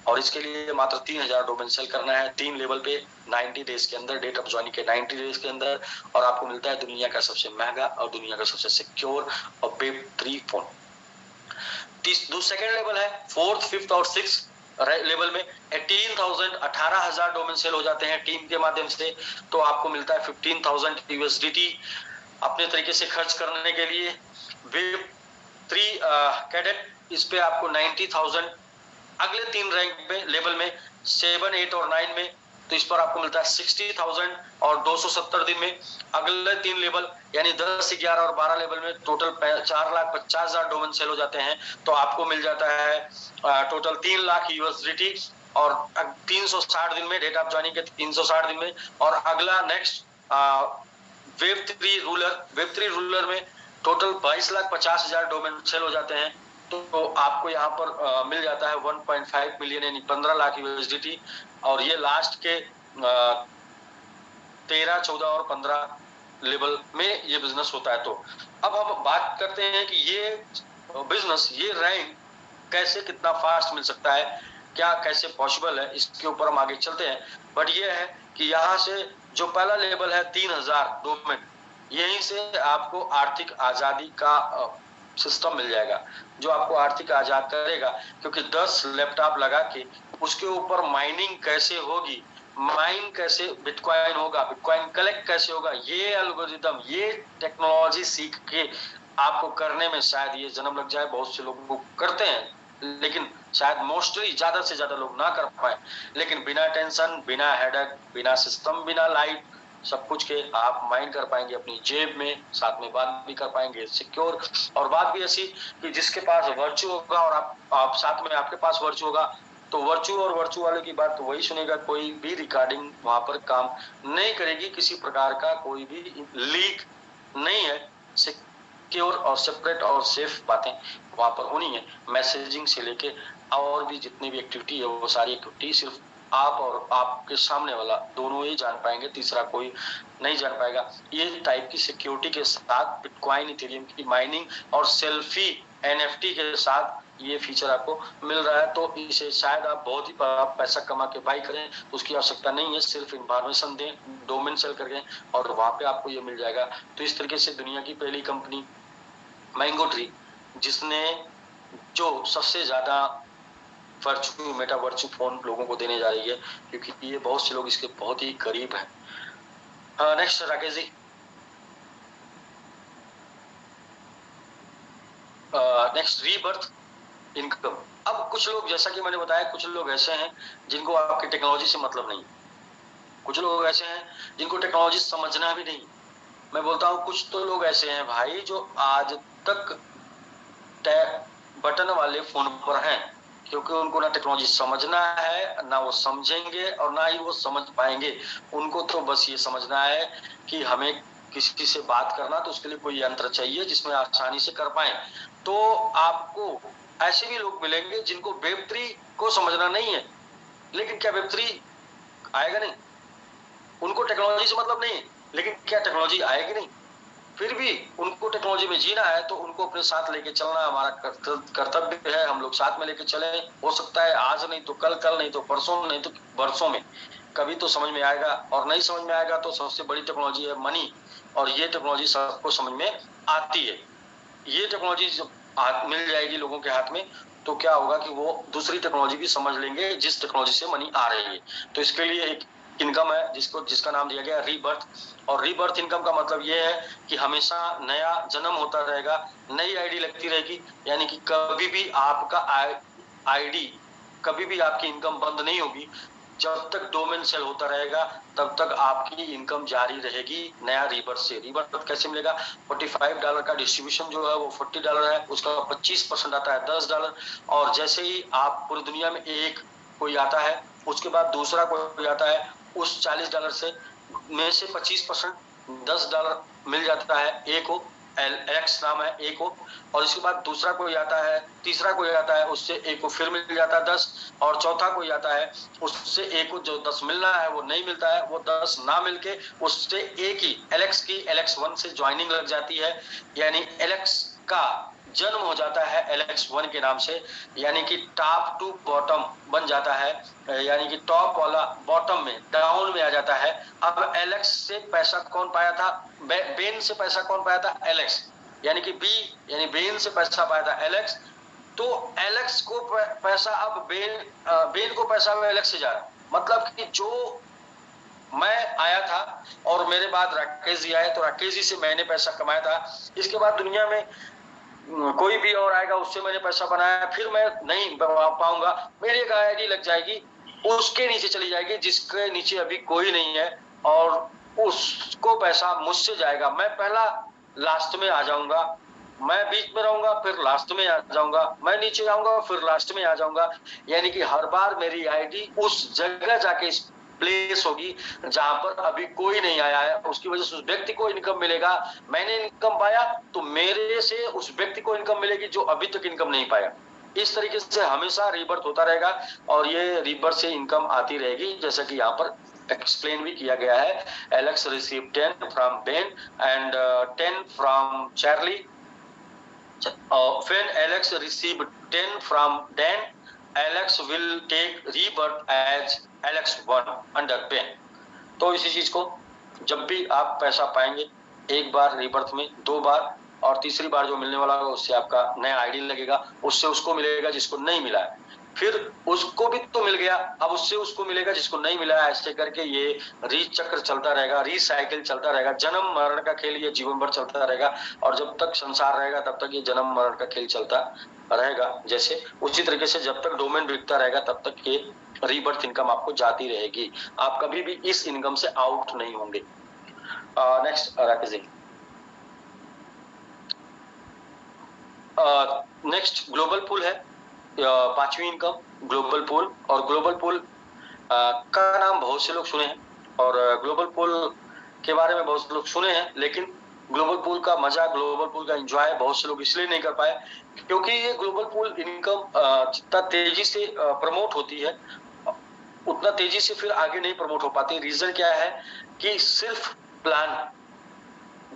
Speaker 2: और इसके लिए मात्र 3000 डोमेन सेल करना है 3 लेवल पे 90 डेज के अंदर, डेट ऑफ ज्वाइनिंग के 90 डेज के अंदर, और आपको मिलता है दुनिया का सबसे महंगा और दुनिया का सबसे सिक्योर और वेब3 फोन। सेकेंड लेवल है, फोर्थ फिफ्थ और सिक्स लेवल में 18,000 डोमेन सेल हो जाते हैं टीम के माध्यम से, तो आपको मिलता है 15,000 USDT अपने तरीके से खर्च करने के लिए। वेब3 कैडेट, इस पे आपको 90,000, अगले 3 रैंक पे लेवल में 7, 8 और 9 में तो इस पर आपको मिलता है 60,000 और 270 दिन में। अगले 3 लेवल यानी 10, 11 और 12 लेवल में टोटल 4,50,000 डोमेन सेल हो जाते हैं, तो आपको मिल जाता है टोटल 3 लाख यूएसडीटी और 360 दिन में, डेट ऑफ ज्वाइनिंग के 360 दिन में। और अगला नेक्स्ट वेब 3 रूलर में टोटल 22,50,000 डोमेन सेल हो जाते हैं, तो आपको यहाँ पर मिल जाता है 1.5 मिलियन यानी 15 लाख यूएसडीटी। और ये लास्ट के 13, 14 और 15 लेवल में ये बिजनेस होता है। तो अब हम बात करते हैं कि ये बिजनेस, ये रैंक कैसे कितना फास्ट मिल सकता है, क्या कैसे पॉसिबल है, इसके ऊपर हम आगे चलते हैं। बट ये है कि यहाँ से जो पहला लेवल है 3,000 डोमेन, यहीं से आपको आर्थिक आजादी का सिस्टम मिल जाएगा, जो आपको आर्थिक आजाद करेगा। क्योंकि 10 लैपटॉप लगा के उसके ऊपर माइनिंग कैसे होगी, माइन कैसे बिटकॉइन होगा, बिटकॉइन कलेक्ट कैसे होगा, ये एल्गोरिदम, ये टेक्नोलॉजी सीख के आपको करने में शायद ये जन्म लग जाए। बहुत से लोग वो करते हैं, लेकिन शायद मोस्टली ज्यादा से ज्यादा लोग ना कर पाए। लेकिन बिना टेंशन, बिना हेडेक, बिना सिस्टम, बिना लाइट, सब कुछ के आप माइन कर पाएंगे अपनी जेब में, साथ में बात भी कर पाएंगे सिक्योर। और बात भी ऐसी कि जिसके पास वर्चू होगा और आप साथ में आपके पास वर्चू होगा, तो वर्चू और वर्चू वाले की बात तो वही सुनेगा, कोई भी रिकॉर्डिंग वहां पर काम नहीं करेगी, किसी प्रकार का कोई भी लीक नहीं है। सिक्योर और सेपरेट और सेफ बातें वहां पर होनी है। मैसेजिंग से लेके और भी जितनी भी एक्टिविटी है, वो सारी एक्टिविटी सिर्फ आप और आपके सामने वाला दोनों ही जान पाएंगे, तीसरा कोई नहीं जान पाएगा। ये टाइप की सिक्योरिटी के साथ बिटकॉइन, इथेरियम की माइनिंग और सेल्फी एनएफटी के साथ ये फीचर आपको मिल रहा है। तो इसे शायद आप बहुत ही पैसा कमा के बाई करें, उसकी आवश्यकता नहीं है। सिर्फ इन्फॉर्मेशन दें, डोमेन सेल करके, और वहां पे आपको ये मिल जाएगा। तो इस तरीके से दुनिया की पहली कंपनी मैंगो ट्री, जिसने जो सबसे ज्यादा वर्चू, मेटा वर्चू फोन लोगों को देने जा रही है, क्योंकि ये बहुत से लोग इसके बहुत ही करीब हैं। Next Rakesh ji. Next rebirth income. अब कुछ लोग, जैसा कि मैंने बताया, कुछ लोग ऐसे हैं जिनको आपकी टेक्नोलॉजी से मतलब नहीं, कुछ लोग ऐसे हैं जिनको टेक्नोलॉजी समझना भी नहीं। मैं बोलता हूँ कुछ तो लोग ऐसे हैं भाई जो आज तक बटन वाले फोन पर हैं, क्योंकि उनको ना टेक्नोलॉजी समझना है, ना वो समझेंगे और ना ही वो समझ पाएंगे। उनको तो बस ये समझना है कि हमें किसी से बात करना, तो उसके लिए कोई यंत्र चाहिए जिसमें आसानी से कर पाए। तो आपको ऐसे भी लोग मिलेंगे जिनको वेब 3 को समझना नहीं है, लेकिन क्या वेब 3 आएगा नहीं? उनको टेक्नोलॉजी से मतलब नहीं, लेकिन क्या टेक्नोलॉजी आएगी नहीं? फिर भी उनको टेक्नोलॉजी में जीना है, तो उनको अपने साथ लेके चलना हमारा कर्तव्य है। हम लोग साथ में लेके चले, हो सकता है आज नहीं तो कल, कल नहीं तो परसों, नहीं तो वर्षों में कभी तो समझ में आएगा। और नहीं समझ में आएगा तो सबसे बड़ी टेक्नोलॉजी है मनी, और ये टेक्नोलॉजी सबको समझ में आती है। ये टेक्नोलॉजी जब मिल जाएगी लोगों के हाथ में, तो क्या होगा कि वो दूसरी टेक्नोलॉजी भी समझ लेंगे जिस टेक्नोलॉजी से मनी आ रही है। तो इसके लिए एक इनकम है जिसका नाम दिया गया रीबर्थ। और रीबर्थ इनकम का मतलब ये है कि हमेशा नया जन्म होता रहेगा, नई आईडी लगती रहेगी, यानी कि कभी भी आपका आईडी, कभी भी आपकी इनकम बंद नहीं होगी। जब तक डोमेन सेल होता रहेगा तब तक आपकी इनकम जारी रहेगी नया रीबर्थ से। रीबर्थ कैसे मिलेगा? $45 का डिस्ट्रीब्यूशन जो है वो $40 है, उसका 25% आता है $10। और जैसे ही आप पूरी दुनिया में एक कोई आता है, उसके बाद दूसरा कोई आता है, उस $40 से में से 25% $10 मिल जाता है ए को, एलेक्स नाम है ए को। और इसके बाद दूसरा कोई आता है, तीसरा कोई आता है, उससे ए को फिर मिल जाता है 10। और चौथा कोई आता है, उससे ए को जो 10 मिलना है वो नहीं मिलता है, वो 10 ना मिलके उससे ए की, एलेक्स 1 से ज्वाइनिंग लग जाती है, यानी एलेक्स का जन्म हो जाता है एलेक्स 1 के नाम से, यानी कि टॉप टू बॉटम बन जाता है, यानी कि टॉप वाला बॉटम में, डाउन में आ जाता है। अब एलेक्स से पैसा कौन पाया था? बेन से पैसा कौन पाया था? एलेक्स, यानी कि बी, यानी बेन से पैसा पाया था एलेक्स। तो एलेक्स को पैसा अब बेन को पैसा एलेक्स से जा रहा है। मतलब कि जो मैं आया था और मेरे बाद राकेश जी आए, तो राकेश जी से मैंने पैसा कमाया था, इसके बाद दुनिया में कोई भी और आएगा, उससे मैंने पैसा बनाया, फिर मैं नहीं पाऊंगा, मेरी एक आईडी लग जाएगी उसके नीचे चली जाएगी जिसके नीचे अभी कोई नहीं है, और उसको पैसा मुझसे जाएगा। मैं पहला लास्ट में आ जाऊंगा, मैं बीच में रहूंगा, फिर लास्ट में आ जाऊंगा, मैं नीचे आऊंगा, फिर लास्ट में आ जाऊंगा। यानी कि हर बार मेरी आईडी उस जगह जाके प्लेस होगी जहां पर अभी कोई नहीं आया है। उसकी वजह से उस व्यक्ति को इनकम मिलेगा। मैंने इनकम पाया तो मेरे से उस व्यक्ति को इनकम मिलेगी जो अभी तक इनकम नहीं पाया। इस तरीके से हमेशा रीबर्थ होता रहेगा और ये रीबर्थ से इनकम आती रहेगी, जैसा कि यहाँ पर एक्सप्लेन भी किया गया है। Alex receive 10 from Ben and 10 from Charlie. When Alex received 10 from Dan, Alex will take rebirth as Alex 1 under Ben। तो इसी चीज को जब भी आप पैसा पाएंगे, एक बार रीबर्थ में, 2 बार, और तीसरी बार जो मिलने वाला होगा उससे आपका नया आईडी लगेगा, उससे उसको मिलेगा जिसको नहीं मिला है, फिर उसको भी तो मिल गया, अब उससे उसको मिलेगा जिसको नहीं मिला है। ऐसे करके ये चक्र चलता रहेगा, रीसाइकिल चलता रहेगा। जन्म मरण का खेल ये जीवन भर चलता रहेगा, और जब तक संसार रहेगा तब तक ये जन्म मरण का खेल चलता रहेगा। जैसे उसी तरीके से जब तक डोमेन बिकता रहेगा तब तक ये रीबर्थ इनकम आपको जाती रहेगी, आप कभी भी इस इनकम से आउट नहीं होंगे। Next Rakesh ji. Next global pool है, 5वीं इनकम ग्लोबल पूल। और ग्लोबल पूल का नाम बहुत से लोग सुने हैं, और ग्लोबल पूल के बारे में बहुत से लोग सुने हैं, लेकिन ग्लोबल पूल का मजा, ग्लोबल पूल का एंजॉय बहुत से लोग इसलिए नहीं कर पाए क्योंकि ये ग्लोबल पूल इनकम जितना तेजी से प्रमोट होती है उतना तेजी से फिर आगे नहीं प्रमोट हो पाती। रीजन क्या है कि सिर्फ प्लान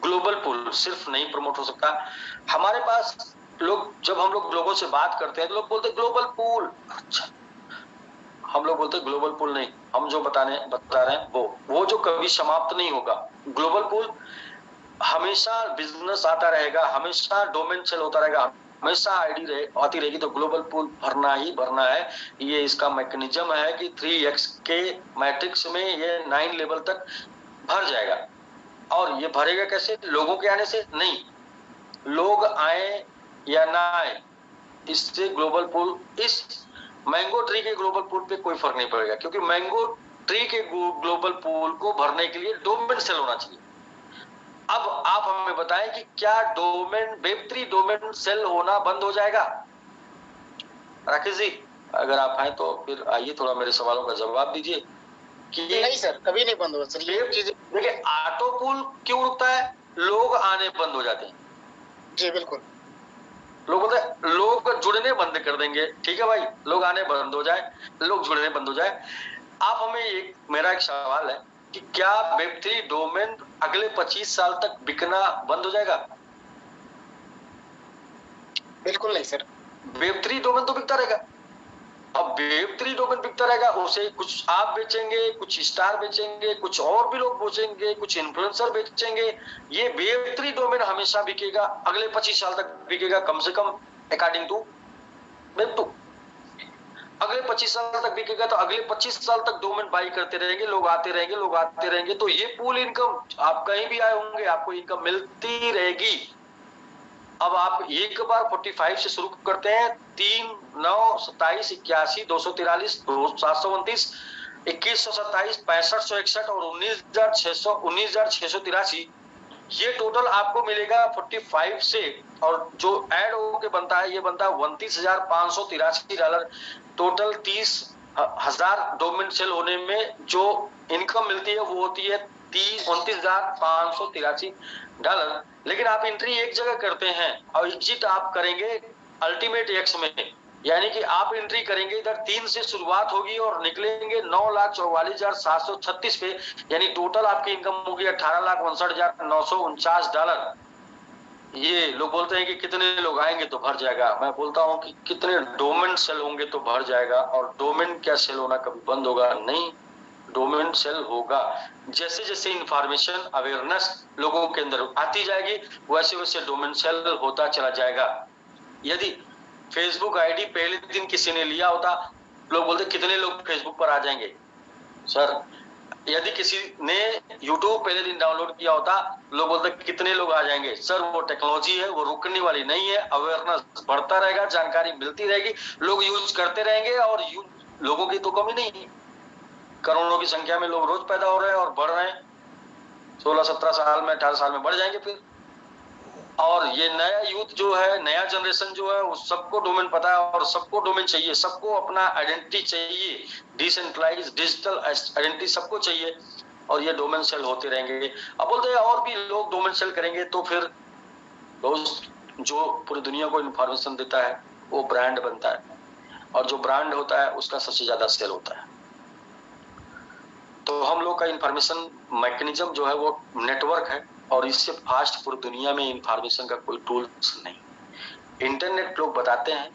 Speaker 2: ग्लोबल पूल सिर्फ नहीं प्रमोट हो सकता। हमारे पास लोग, जब हम लोग लोगों से बात करते हैं तो लोग बोलते ग्लोबल पूल, अच्छा, हम लोग बोलते ग्लोबल पूल नहीं, हम जो बता रहे हैं वो जो कभी समाप्त नहीं होगा। ग्लोबल पूल हमेशा बिजनेस आता रहेगा, हमेशा डोमेन सेल होता रहेगा, हमेशा आईडी आती रहेगी, तो ग्लोबल पूल भरना ही भरना है। ये इसका मैकेनिज्म है कि 3x के मैट्रिक्स में ये 9 लेवल तक भर जाएगा। और ये भरेगा कैसे? लोगों के आने से नहीं, लोग आए या ना आए, इससे ग्लोबल पूल, इस मैंगो ट्री के ग्लोबल पूल पे कोई फर्क नहीं पड़ेगा, क्योंकि मैंगो ट्री के ग्लोबल पूल को भरने के लिए डोमेन सेल होना चाहिए। अब आप हमें बताएं कि क्या डोमेन वेब3 डोमेन सेल होना बंद हो जाएगा? राकेश जी अगर आप आए तो फिर आइए, थोड़ा मेरे सवालों का जवाब दीजिए कि
Speaker 3: नहीं सर, कभी नहीं बंद होगा सर ये चीजें।
Speaker 2: देखिए, ऑटो पूल क्यों रुकता है? लोग आने बंद हो जाते हैं।
Speaker 3: जी बिल्कुल,
Speaker 2: लोग बोलते हैं लोग जुड़ने बंद कर देंगे। ठीक है भाई, लोग आने बंद हो जाए, लोग जुड़ने बंद हो जाए। आप हमें मेरा एक सवाल है कि क्या वेब3 डोमेन अगले 25 साल तक बिकना बंद हो जाएगा?
Speaker 3: बिल्कुल नहीं सर,
Speaker 2: वेब3 डोमेन तो बिकता रहेगा। अब वेब3 डोमेन बिकता रहेगा, उसे कुछ आप बेचेंगे, कुछ स्टार बेचेंगे, कुछ और भी लोग बेचेंगे, कुछ इन्फ्लुएंसर बेचेंगे। ये वेब3 डोमेन हमेशा बिकेगा, अगले 25 साल तक बिकेगा, कम से कम अकॉर्डिंग टू वेब2। अगले 25 साल तक बिकेगा, तो अगले 25 साल तक डोमेन बाई करते रहेंगे, लोग आते रहेंगे, लोग आते रहेंगे, तो ये पूल इनकम, आप कहीं भी आए होंगे आपको इनकम मिलती रहेगी। अब आप एक बार 45 से शुरू करते हैं, 3, 9, 27, 81, 243, 729, 2127, 6561 और 19,683, ये टोटल आपको मिलेगा 45 से। और जो ऐड होके बनता है, ये बनता है $29,583। टोटल 30,000 डोमेन सेल होने में जो इनकम मिलती है वो होती है $29,583। लेकिन आप एंट्री एक जगह करते हैं और एग्जिट आप करेंगे अल्टीमेट एक्स में, यानी कि आप एंट्री करेंगे इधर 3 से शुरुआत होगी और निकलेंगे $9,44,736 पे, यानी टोटल आपकी इनकम होगी $18,59,949। ये लोग बोलते हैं कि कितने लोग आएंगे तो भर जाएगा, मैं बोलता हूं कि कितने डोमेन सेल होंगे तो भर जाएगा। और डोमेन क्या सेल होना कभी बंद होगा? नहीं, डोमेन सेल होगा। जैसे जैसे इंफॉर्मेशन अवेयरनेस लोगों के अंदर आती जाएगी वैसे वैसे डोमेन सेल होता चला जाएगा। यदि फेसबुक आईडी पहले दिन किसी ने लिया होता, लोग बोलते कितने लोग फेसबुक पर आ जाएंगे। सर यदि किसी ने यूट्यूब पहले दिन डाउनलोड किया होता, लोग बोलते कितने लोग आ जाएंगे। सर वो टेक्नोलॉजी है, वो रुकने वाली नहीं है, अवेयरनेस बढ़ता रहेगा, जानकारी मिलती रहेगी, लोग यूज करते रहेंगे और लोगों की तो कमी नहीं है, करोड़ों की संख्या में लोग रोज पैदा हो रहे हैं और बढ़ रहे हैं, 16-17 साल में 18 साल में बढ़ जाएंगे फिर। और ये नया यूथ जो है, नया जनरेशन जो है, उस सबको डोमेन पता है और सबको डोमेन चाहिए, सबको अपना आइडेंटिटी चाहिए, डिसेंट्रलाइज डिजिटल आइडेंटिटी सबको चाहिए, और ये डोमेन सेल होते रहेंगे। अब बोलते हैं और भी लोग डोमेन सेल करेंगे तो फिर दोस्त जो पूरी दुनिया को इंफॉर्मेशन देता है वो ब्रांड बनता है, और जो ब्रांड होता है उसका सबसे ज्यादा सेल होता है। तो हम लोग का इंफॉर्मेशन मैकेनिज्म जो है वो नेटवर्क है, और इससे फास्ट पूरी दुनिया में इंफॉर्मेशन का कोई टूल्स नहीं। इंटरनेट लोग बताते हैं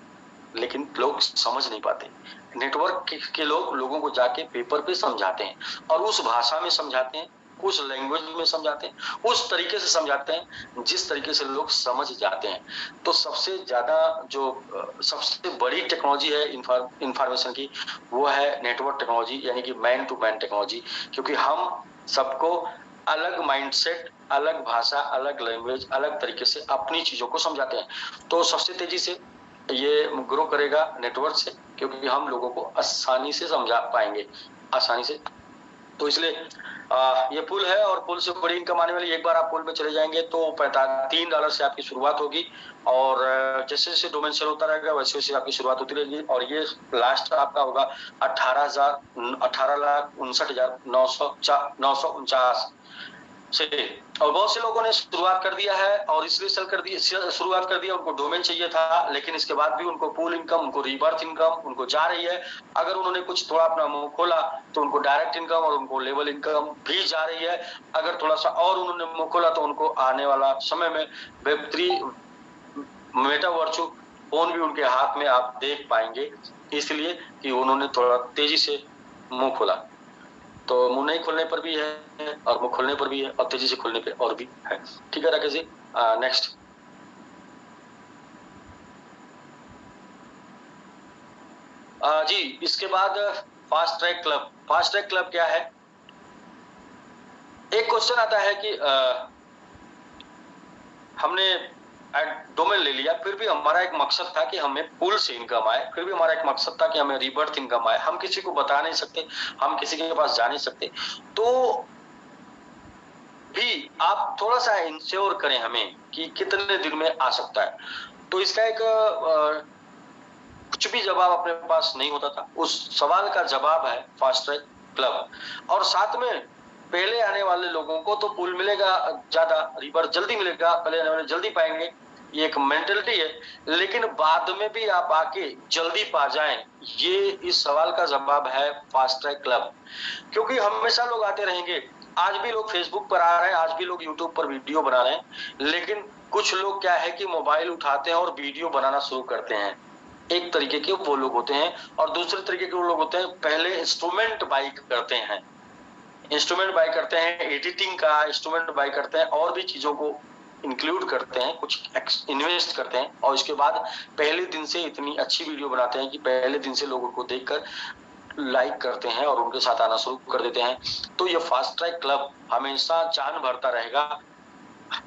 Speaker 2: लेकिन लोग समझ नहीं पाते। नेटवर्क के लोग लोगों को जाके पेपर पे समझाते हैं, और उस भाषा में समझाते हैं, उस लैंग्वेज में समझाते हैं, उस तरीके से समझाते हैं जिस तरीके से लोग समझ जाते हैं। तो सबसे ज्यादा जो सबसे बड़ी टेक्नोलॉजी है इंफॉर्मेशन की, वो है नेटवर्क टेक्नोलॉजी, यानी कि मैन टू मैन टेक्नोलॉजी। क्योंकि हम सबको अलग माइंडसेट, अलग भाषा, अलग लैंग्वेज, अलग तरीके से अपनी चीजों को समझाते हैं। तो सबसे तेजी से ये ग्रो करेगा नेटवर्क से, क्योंकि हम लोगों को आसानी से समझा पाएंगे, आसानी से। तो इसलिए ये पुल है, और पुल से बड़ी इनकम आने वाली। एक बार आप पुल में चले जाएंगे तो $3 से आपकी शुरुआत होगी, और जैसे जैसे डोमेन सेल होता रहेगा वैसे वैसे आपकी शुरुआत होती रहेगी, और ये लास्ट आपका होगा 18,59,949 से। और बहुत से लोगों ने शुरुआत कर दिया है, और इसलिए शुरुआत कर दिया, उनको डोमेन चाहिए था, लेकिन इसके बाद भी उनको पूल इनकम, उनको रीबर्थ इनकम उनको जा रही है। अगर उन्होंने कुछ थोड़ा अपना मुंह खोला तो उनको डायरेक्ट इनकम और उनको लेवल इनकम भी जा रही है। अगर थोड़ा सा और उन्होंने मुंह खोला तो उनको आने वाला समय में Web3 मेटावर्चु फोन भी उनके हाथ में आप देख पाएंगे, इसलिए कि उन्होंने थोड़ा तेजी से मुंह खोला। तो मुंह नहीं खोलने पर भी है और मुंह खोलने पर भी है, और तेजी से खोलने पे और भी है। ठीक है राकेश जी, नेक्स्ट। जी, इसके बाद fast track club. Fast track club क्या है? एक क्वेश्चन आता है कि हमने डोमेन ले लिया, फिर भी हमारा एक मकसद था कि हमें पूल से इनकम आए, फिर भी हमारा एक मकसद था कि हमें रीबर्थ इनकम आए। हम किसी को बता नहीं सकते, हम किसी के पास जा नहीं सकते, तो भी आप थोड़ा सा इंश्योर करें हमें कि कितने दिन में आ सकता है। तो इसका एक कुछ भी जवाब अपने पास नहीं होता था। उस सवाल का जवाब है फास्ट ट्रैक क्लब, और साथ में पहले आने वाले लोगों को तो पुल मिलेगा ज्यादा, रिबर्थ जल्दी मिलेगा, पहले आने वाले जल्दी पाएंगे, ये एक मेंटलिटी है। लेकिन बाद में भी आप आके जल्दी पा जाएं, ये इस सवाल का जवाब है फास्ट ट्रैक क्लब। क्योंकि हमेशा लोग आते रहेंगे, आज भी लोग फेसबुक पर आ रहे हैं, आज भी लोग यूट्यूब पर वीडियो बना रहे हैं, लेकिन कुछ लोग क्या है कि मोबाइल उठाते हैं और वीडियो बनाना शुरू करते हैं। एक तरीके के वो लोग होते हैं, और दूसरे तरीके के वो लोग होते हैं पहले इंस्ट्रूमेंट बाई करते हैं, इंस्ट्रूमेंट बाई करते हैं, एडिटिंग का इंस्ट्रूमेंट बाई करते हैं, और भी चीजों को इंक्लूड करते हैं, कुछ इन्वेस्ट करते हैं, और इसके बाद पहले दिन से इतनी अच्छी वीडियो बनाते हैं कि पहले दिन से लोगों को देखकर लाइक करते हैं और उनके साथ आना शुरू कर देते हैं। तो ये फास्ट ट्रैक क्लब हमेशा जान भरता रहेगा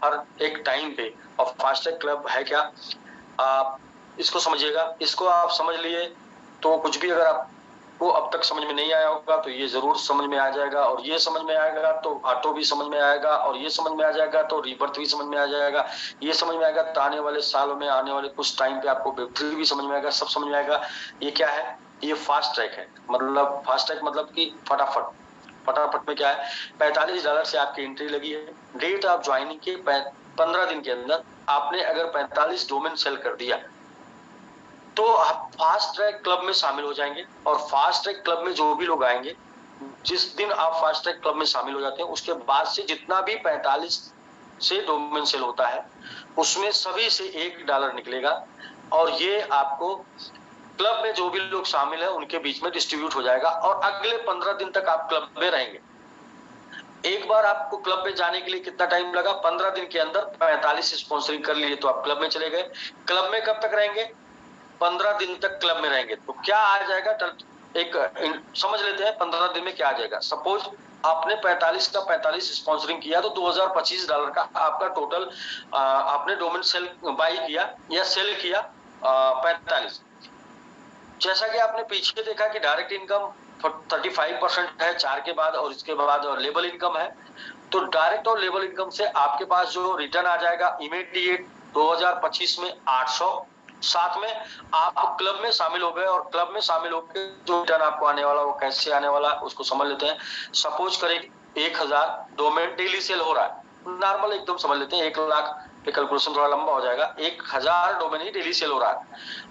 Speaker 2: हर एक टाइम पे। और फास्ट ट्रैक क्लब है क्या, आप इसको समझिएगा। इसको आप समझ लिए तो कुछ भी अगर आपको अब तक समझ में नहीं आया होगा तो ये जरूर समझ में आ जाएगा, और ये समझ में आएगा तो ऑटो भी समझ में आएगा, और ये समझ में आ जाएगा तो रीबर्थ भी समझ में आ जाएगा, ये समझ में आएगा तो आने वाले सालों में, आने वाले कुछ टाइम पे आपको Web3 भी समझ में आएगा, सब समझ में आएगा। ये क्या है? ये फास्ट ट्रैक है। मतलब फास्ट ट्रैक मतलब कि फटाफट। फटाफट में क्या है, $45 से आपकी एंट्री लगी है। डेट ऑफ ज्वाइनिंग के 15 दिन के अंदर आपने अगर 45 डोमेन सेल कर दिया तो आप फास्ट ट्रैक क्लब में शामिल हो जाएंगे। और फास्ट ट्रैक क्लब में जो भी लोग आएंगे, जिस दिन आप फास्ट ट्रैक क्लब में शामिल हो जाते हैं, उसके बाद से जितना भी 45 से डोमेन सेल होता है उसमें सभी से $1 निकलेगा, और ये आपको क्लब में जो भी लोग शामिल है उनके बीच में डिस्ट्रीब्यूट हो जाएगा, और अगले 15 दिन तक आप क्लब में रहेंगे। एक बार आपको क्लब में जाने के लिए कितना टाइम लगा? 15 दिन के अंदर 45 स्पॉन्सरिंग कर लिए तो आप क्लब में चले गए। क्लब में कब तक रहेंगे? 15 दिन तक क्लब में रहेंगे। तो क्या आ जाएगा, एक समझ लेते हैं 15 दिन में क्या आ जाएगा। सपोज आपने 45 का 45 स्पॉन्सरिंग किया तो $2025 का आपका टोटल, आपने डोमेन सेल बाई किया या सेल किया 45। जैसा कि आपने पीछे देखा कि डायरेक्ट इनकम 35% है 4 के बाद, और इसके बाद लेबल इनकम है। तो डायरेक्ट और लेबल इनकम से आपके पास जो रिटर्न आ जाएगा इमीडिएट 2025 में 800। साथ में आप क्लब में शामिल हो गए, और क्लब में शामिल होकर जो रिटर्न आपको आने वाला वो कैसे आने वाला उसको समझ लेते हैं। सपोज करें 1000 डोमेन डेली सेल हो रहा है, नॉर्मल एकदम समझ लेते हैं, 1 लाख पे कैलकुलेशन थोड़ा लंबा हो जाएगा। 1000 डोमेन ही डेली सेल हो रहा है,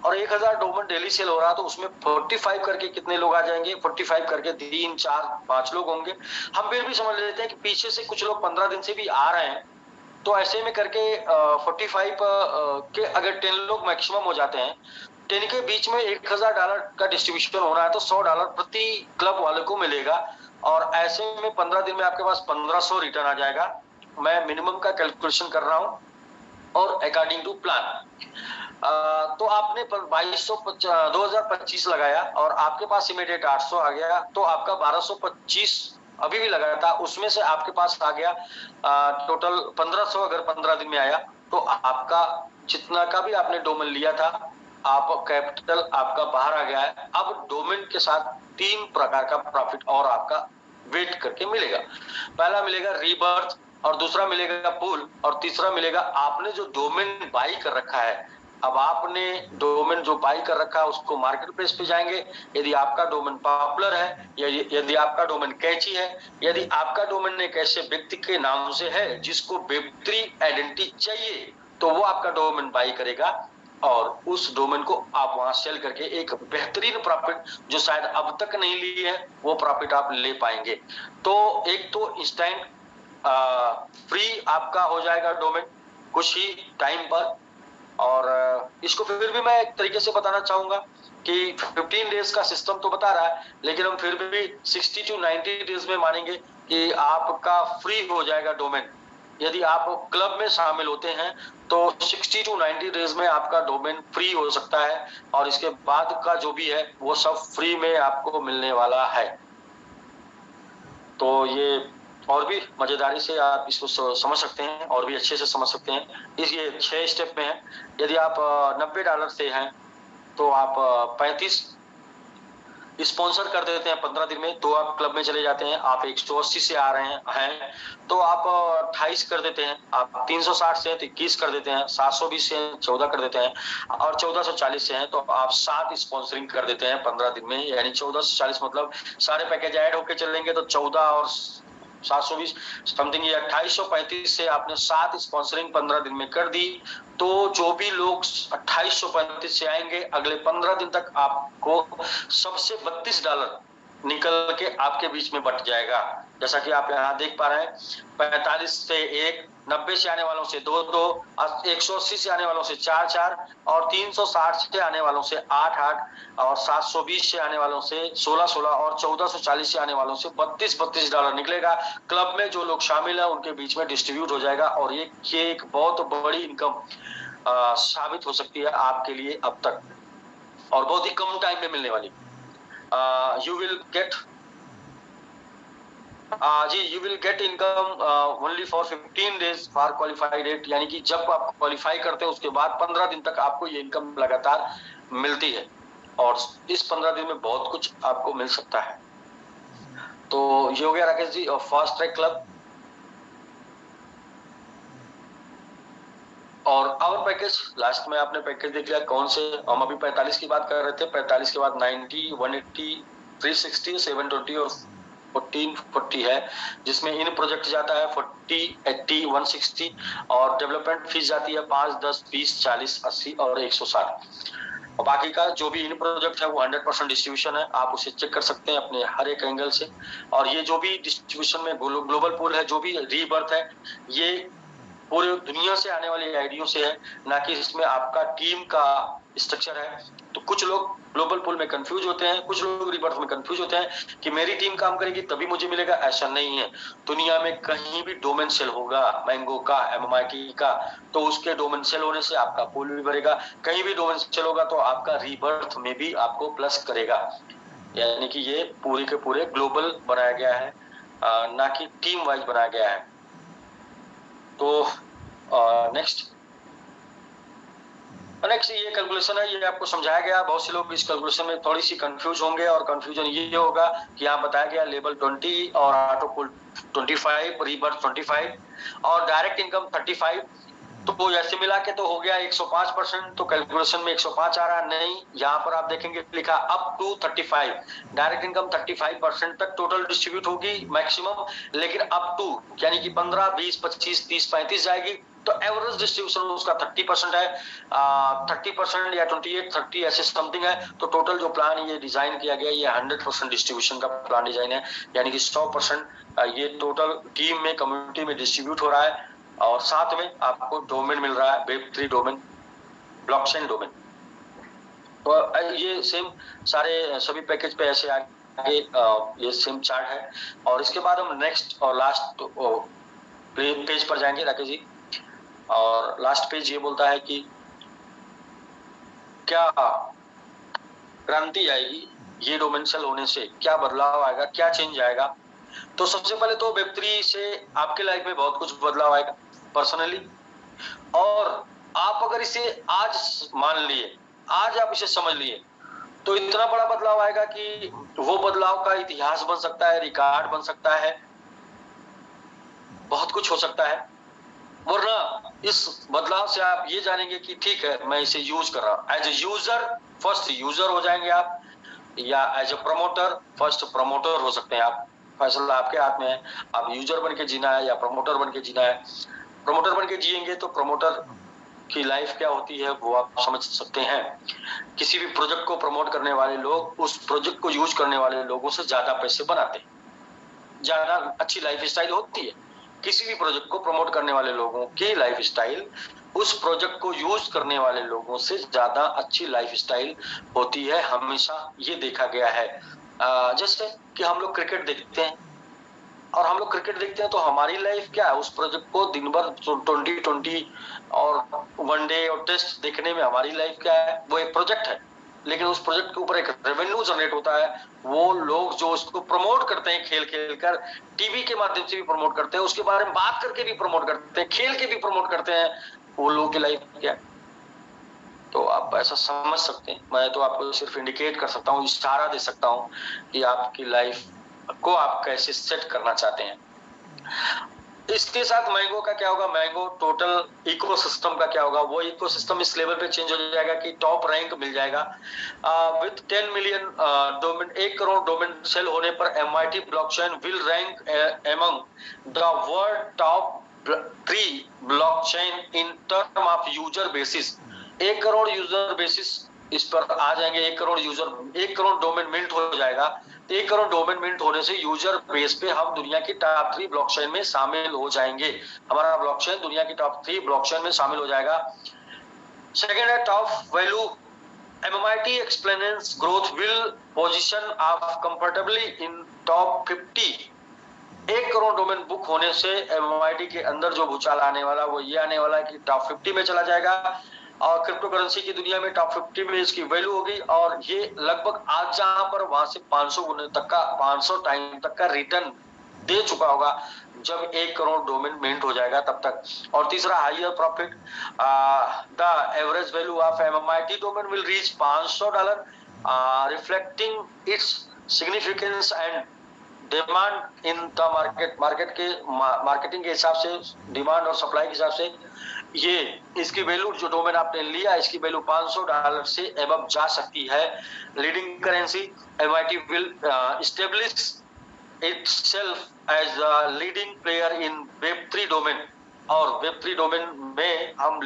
Speaker 2: और 1000 डोमेन डेली सेल हो रहा है, तो उसमें 45 करके कितने लोग आ जाएंगे? 45 करके 3, 4, 5 लोग होंगे। हम फिर भी समझ लेते हैं कि पीछे से कुछ लोग 15 दिन से भी आ रहे हैं, तो ऐसे में करके 45 के अगर 10 लोग मैक्सिमम हो जाते हैं, 10 के बीच में $1000 का डिस्ट्रीब्यूशन हो रहा है, तो $100 प्रति क्लब वाले को मिलेगा, और ऐसे में 15 दिन में आपके पास 1500 रिटर्न आ जाएगा। मैं मिनिमम का कैलकुलेशन कर रहा हूं, और अकॉर्डिंग टू प्लान तो आपने 2025 लगाया, और आपके पास इमीडिएट 800 आ गया, तो आपका 1225 अभी भी लगाया था, उसमें से आपके पास आ गया टोटल 1500। अगर 15 दिन में आया तो आपका जितना का भी आपने डोमेन लिया था, आप कैपिटल आपका बाहर आ गया है। अब डोमेन के साथ 3 प्रकार का प्रॉफिट और आपका वेट करके मिलेगा। पहला मिलेगा रीबर्थ, और दूसरा मिलेगा पूल, और तीसरा मिलेगा आपने जो डोमेन बाई कर रखा है। अब आपने डोमेन जो बाई कर रखा है उसको मार्केट प्लेस पे जाएंगे। यदि आपका डोमेन पॉपुलर है, या यदि आपका डोमेन कैची है, यदि आपका डोमेन एक ऐसे व्यक्ति के नाम से है जिसको वेब3 आइडेंटिटी चाहिए, तो वो आपका डोमेन बाई करेगा, और उस डोमेन को आप वहां सेल करके एक बेहतरीन प्रॉफिट जो शायद अब तक नहीं ली है वो प्रॉफिट आप ले पाएंगे। तो एक तो इंस्टेंट फ्री आपका हो जाएगा डोमेन कुछ ही टाइम पर, और इसको फिर भी मैं एक तरीके से बताना चाहूंगा कि 15 डेज का सिस्टम तो बता रहा है, लेकिन हम फिर भी 60 to 90 डेज में मानेंगे कि आपका फ्री हो जाएगा डोमेन। यदि आप क्लब में शामिल होते हैं तो 60 to 90 डेज में आपका डोमेन फ्री हो सकता है, और इसके बाद का जो भी है वो सब फ्री में आपको मिलने वाला है। तो ये और भी मजेदारी से आप इसको समझ सकते हैं, और भी अच्छे से समझ सकते हैं। ये 6 स्टेप में है। यदि आप $90 से हैं तो आप 35 स्पॉन्सर कर देते हैं 15 दिन में, तो आप क्लब में चले जाते हैं। आप 180 से आ रहे हैं तो आप 28 कर देते हैं, आप 360 से हैं तो 21 कर देते हैं, 720 से 14 कर देते हैं, और 1440 से हैं तो आप 7 स्पॉन्सरिंग कर देते हैं 15 दिन में। यानी 14 से 40 मतलब सारे पैकेज ऐड होके चलेंगे तो 14 और 720 समथिंग, ये 2835 से आपने 7 स्पॉन्सरिंग 15 दिन में कर दी। तो जो भी लोग 2835 से आएंगे अगले 15 दिन तक आपको सबसे $32 निकल के आपके बीच में बट जाएगा। जैसा कि आप यहाँ देख पा रहे हैं, 45 से 1, 90 से आने वालों से 2, 180 से आने वालों से 4, और 360 से आने वालों से 8, और 720 से आने वालों से 16, और 1440 से आने वालों से $32 निकलेगा। क्लब में जो लोग शामिल हैं उनके बीच में डिस्ट्रीब्यूट हो जाएगा, और ये एक बहुत बड़ी इनकम साबित हो सकती है आपके लिए अब तक, और बहुत ही कम टाइम में मिलने वाली। You will get income only for 15 days for qualified date, यानी कि जब आप क्वालिफाई करते हैं उसके बाद 15 दिन तक आपको ये इनकम लगातार मिलती है, और इस 15 दिन में बहुत कुछ आपको मिल सकता है। तो ये हो गया राकेश जी और फास्ट ट्रैक क्लब। और आवर पैकेज, लास्ट में आपने पैकेज देख लिया कौन से। हम अभी 45 की बात कर रहे थे, 45 के बाद 90, 180, 360, 720 और 1440 है, जिसमें इन प्रोजेक्ट जाता है 40, 80, 160, और डेवलपमेंट फीस जाती है 5, 10, 20, 40, 80 और 160। और बाकी का जो भी इन प्रोजेक्ट है वो 100% डिस्ट्रीब्यूशन है, आप उसे चेक कर सकते हैं अपने हर एक एंगल से। और ये जो भी डिस्ट्रीब्यूशन में ग्लोबल पूल है, जो भी रीबर्थ है, ये पूरे दुनिया से आने वाली आइडियो से है, ना कि इसमें आपका टीम का स्ट्रक्चर है। तो कुछ लोग ग्लोबल पूल में कंफ्यूज होते हैं, कुछ लोग रीबर्थ में कंफ्यूज होते हैं कि मेरी टीम काम करेगी तभी मुझे मिलेगा। ऐसा नहीं है, दुनिया में कहीं भी डोमेन सेल होगा मैंगो का, MMIT का, तो उसके डोमेन सेल होने से आपका पूल भी बढ़ेगा। कहीं भी डोमेन सेल होगा तो आपका रीबर्थ में भी आपको प्लस करेगा। यानी कि ये पूरे के पूरे ग्लोबल बनाया गया है, ना कि टीम वाइज बनाया गया है। तो नेक्स्ट नेक्स्ट ये कैलकुलेशन है, ये आपको समझाया गया। बहुत से लोग इस कैलकुलेशन में थोड़ी सी कंफ्यूज होंगे, और कंफ्यूजन ये होगा कि यहाँ बताया गया लेवल 20 और ऑटो पुल 25, रीबर्थ 25 और डायरेक्ट इनकम 35। तो ऐसे मिला के तो हो गया 105%। तो कैलकुलेशन में 105 आ रहा नहीं, यहाँ पर आप देखेंगे लिखा अप टू 35, डायरेक्ट इनकम 35% तक टोटल डिस्ट्रीब्यूट होगी मैक्सिमम, लेकिन अप टू यानी कि 15, 20, 25, 30, 35 जाएगी। तो एवरेज डिस्ट्रीब्यूशन उसका 30% है, 30% या 28, 30 ऐसे समथिंग है। तो टोटल जो प्लान ये डिजाइन किया गया ये 100% डिस्ट्रीब्यूशन का प्लान डिजाइन है, यानी कि 100% ये टोटल टीम में, कम्युनिटी में डिस्ट्रीब्यूट हो रहा है। और साथ में आपको डोमेन मिल रहा है, वेब3 डोमेन, ब्लॉकचेन डोमेन। तो ये सेम सारे सभी पैकेज पे ऐसे आगे ये सेम चार्ट है। और इसके बाद हम नेक्स्ट और लास्ट पेज पर जाएंगे राकेश जी। और लास्ट पेज ये बोलता है कि क्या क्रांति आएगी ये डोमेन सेल होने से, क्या बदलाव आएगा, क्या चेंज आएगा। तो सबसे पहले तो वेब3 से आपके लाइफ में बहुत कुछ बदलाव आएगा पर्सनली। और आप अगर इसे आज मान लिए, आज आप इसे समझ लिए, तो इतना बड़ा बदलाव आएगा कि वो बदलाव का इतिहास बन सकता है, रिकॉर्ड बन सकता है, बहुत कुछ हो सकता है। वरना इस बदलाव से आप ये जानेंगे कि ठीक है मैं इसे यूज कर रहा हूं। As a user first user हो जाएंगे आप, या as a promoter first promoter हो सकते हैं आप। फैसला आपके हाथ में है, आप यूजर बन के जीना है या प्रमोटर बन के जीना है। प्रमोटर बन के जिएंगे तो प्रमोटर की लाइफ क्या होती है वो आप समझ सकते हैं। किसी भी प्रोजेक्ट को प्रमोट करने वाले लोग उस प्रोजेक्ट को यूज करने वाले लोगों से ज्यादा पैसे बनाते हैं, ज्यादा अच्छी लाइफ स्टाइल होती है। किसी भी प्रोजेक्ट को प्रमोट करने वाले लोगों की लाइफ स्टाइल उस प्रोजेक्ट को यूज करने वाले लोगों से ज्यादा अच्छी लाइफ स्टाइल होती है, हमेशा ये देखा गया है। जैसे कि हम लोग क्रिकेट देखते हैं, और हम लोग क्रिकेट देखते हैं तो हमारी लाइफ क्या है, उस प्रोजेक्ट को दिन भर 20 और वनडे और टेस्ट देखने में हमारी लाइफ क्या है, वो एक प्रोजेक्ट है। लेकिन उस प्रोजेक्ट के ऊपर एक रेवेन्यू जनरेट होता है। वो लोग जो उसको प्रमोट करते हैं, खेल खेल कर, टीवी के माध्यम से भी प्रमोट करते हैं, उसके बारे में बात करके भी प्रमोट करते हैं, खेल के भी प्रमोट करते हैं, वो लोगों की लाइफ क्या है। तो आप ऐसा समझ सकते हैं। मैं तो आपको सिर्फ इंडिकेट कर सकता हूँ, इशारा दे सकता हूँ कि आपकी लाइफ को आप कैसे सेट करना चाहते हैं। इसके साथ मैंगो का क्या होगा, मैंगो टोटल इकोसिस्टम का क्या होगा, वो इकोसिस्टम इस लेवल पे चेंज हो जाएगा कि टॉप रैंक मिल जाएगा with 10 million domain. 1 crore domain sale होने पर MIT blockchain will rank among the world top 3 blockchain in term of user basis. 1 crore user basis इस पर आ जाएंगे। 1 crore user, 1 crore domain mint हो जाएगा। 1 करोड़ डोमेन मिंट होने से यूजर बेस पे हम दुनिया की टॉप 3 ब्लॉकचेन में शामिल हो जाएंगे। हमारा ब्लॉकचेन दुनिया की टॉप 3 ब्लॉकचेन में शामिल हो जाएगा। सेकेंड है top value. MIT explanations growth will position of comfortably in top 50। 1 crore domain book होने से MIT के अंदर जो भूचाल आने वाला वो ये आने वाला है कि टॉप 50 में चला जाएगा। और क्रिप्टो करेंसी की दुनिया में टॉप 50 में इसकी वैल्यू होगी। और ये लगभग आज जहां पर वहां से 500 गुने तक का, 500 टाइम तक का रिटर्न दे चुका होगा जब 1 करोड़ डोमेन मिंट हो जाएगा तब तक। और तीसरा higher profit, the average value of MIT domain will reach $500, reflecting its significance and demand in the market. Marketing के हिसाब से, डिमांड और सप्लाई के हिसाब से ये इसकी वैल्यू, जो डोमेन आपने लिया इसकी वैल्यू $500 से एबव जा सकती है। Leading currency, MIT will establish itself as a leading player in वेब3 डोमेन। और वेब3 डोमेन में हम